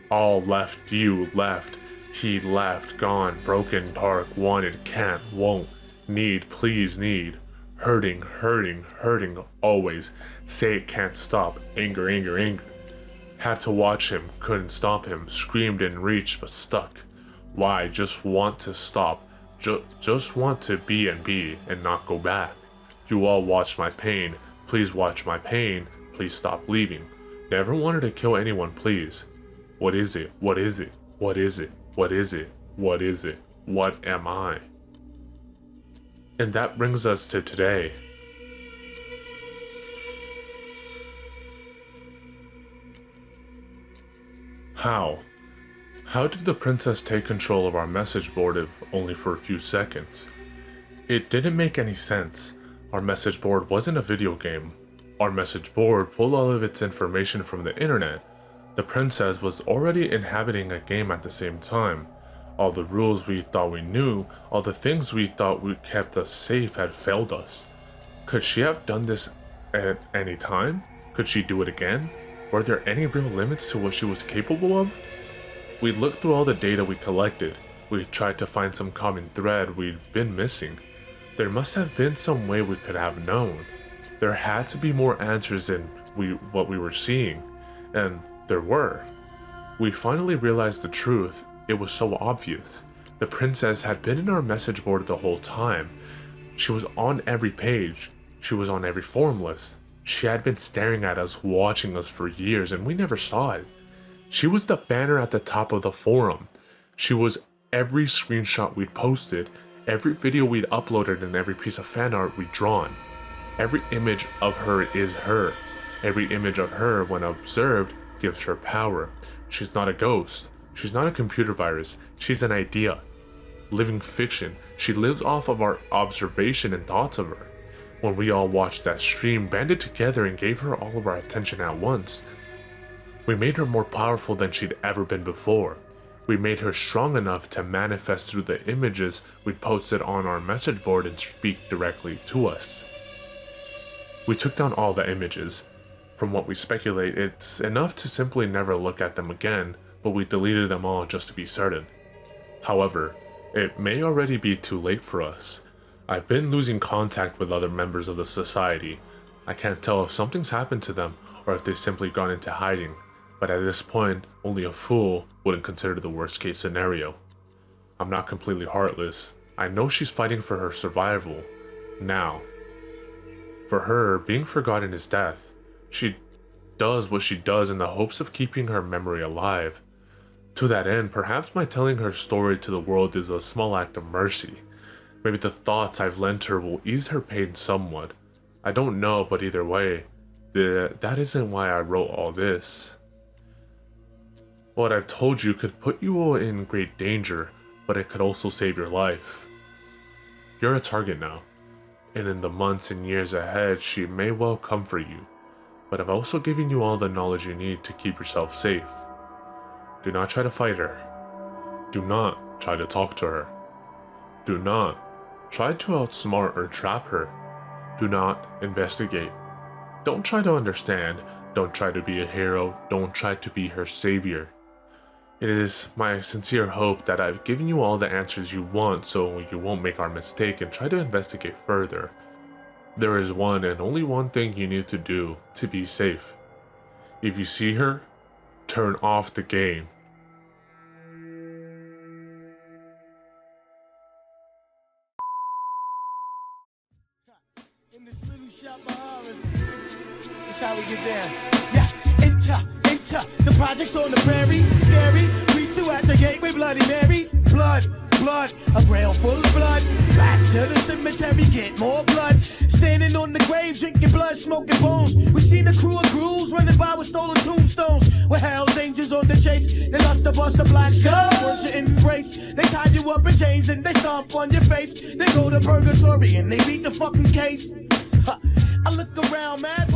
All left, you left, he left, gone, broken, dark, wanted, can't, won't, need, please, need. Hurting, hurting, hurting, always. Say it can't stop, anger, anger, anger. Had to watch him, couldn't stop him, screamed and reached but stuck. Why? Just want to stop, just want to be and not go back. You all watched my pain, please watch my pain, please stop leaving. Never wanted to kill anyone, please. What is it? What is it? What is it? What is it? What is it? What am I? And that brings us to today. How? How did the princess take control of our message board if only for a few seconds? It didn't make any sense. Our message board wasn't a video game. Our message board pulled all of its information from the internet. The princess was already inhabiting a game at the same time. All the rules we thought we knew, all the things we thought would kept us safe had failed us. Could she have done this at any time? Could she do it again? Were there any real limits to what she was capable of? We looked through all the data we collected. We tried to find some common thread we'd been missing. There must have been some way we could have known. There had to be more answers than what we were seeing, and there were. We finally realized the truth. It was so obvious. The princess had been in our message board the whole time. She was on every page. She was on every forum list. She had been staring at us, watching us for years, and we never saw it. She was the banner at the top of the forum. She was every screenshot we'd posted, every video we'd uploaded, and every piece of fan art we'd drawn. Every image of her is her. Every image of her, when observed, gives her power. She's not a ghost. She's not a computer virus. She's an idea. Living fiction. She lives off of our observation and thoughts of her. When we all watched that stream, banded together and gave her all of our attention at once, we made her more powerful than she'd ever been before. We made her strong enough to manifest through the images we'd posted on our message board and speak directly to us. We took down all the images. From what we speculate, it's enough to simply never look at them again, but we deleted them all just to be certain. However, it may already be too late for us. I've been losing contact with other members of the society. I can't tell if something's happened to them or if they've simply gone into hiding, but at this point, only a fool wouldn't consider the worst case scenario. I'm not completely heartless. I know she's fighting for her survival. Now. For her, being forgotten is death. She does what she does in the hopes of keeping her memory alive. To that end, perhaps my telling her story to the world is a small act of mercy. Maybe the thoughts I've lent her will ease her pain somewhat. I don't know, but either way, that isn't why I wrote all this. What I've told you could put you all in great danger, but it could also save your life. You're a target now, and in the months and years ahead, she may well come for you, but I've also given you all the knowledge you need to keep yourself safe. Do not try to fight her. Do not try to talk to her. Do not try to outsmart or trap her. Do not investigate. Don't try to understand. Don't try to be a hero. Don't try to be her savior. It is my sincere hope that I've given you all the answers you want so you won't make our mistake and try to investigate further. There is one and only one thing you need to do to be safe. If you see her, turn off the game. In this little shop of horrors, that's how we get down. Yeah, enter the projects on the prairie, scary. We two at the gate with Bloody Marys. Blood, a grail full of blood. Back to the cemetery, get more blood. Standing on the grave, drinking blood, smoking bones. We seen a crew of ghouls running by with stolen tombstones. With Hell's Angels on the chase, they lost the bust of black skull. Want your embrace, they tie you up in chains and they stomp on your face. They go to purgatory and they beat the fucking case. I look around, man.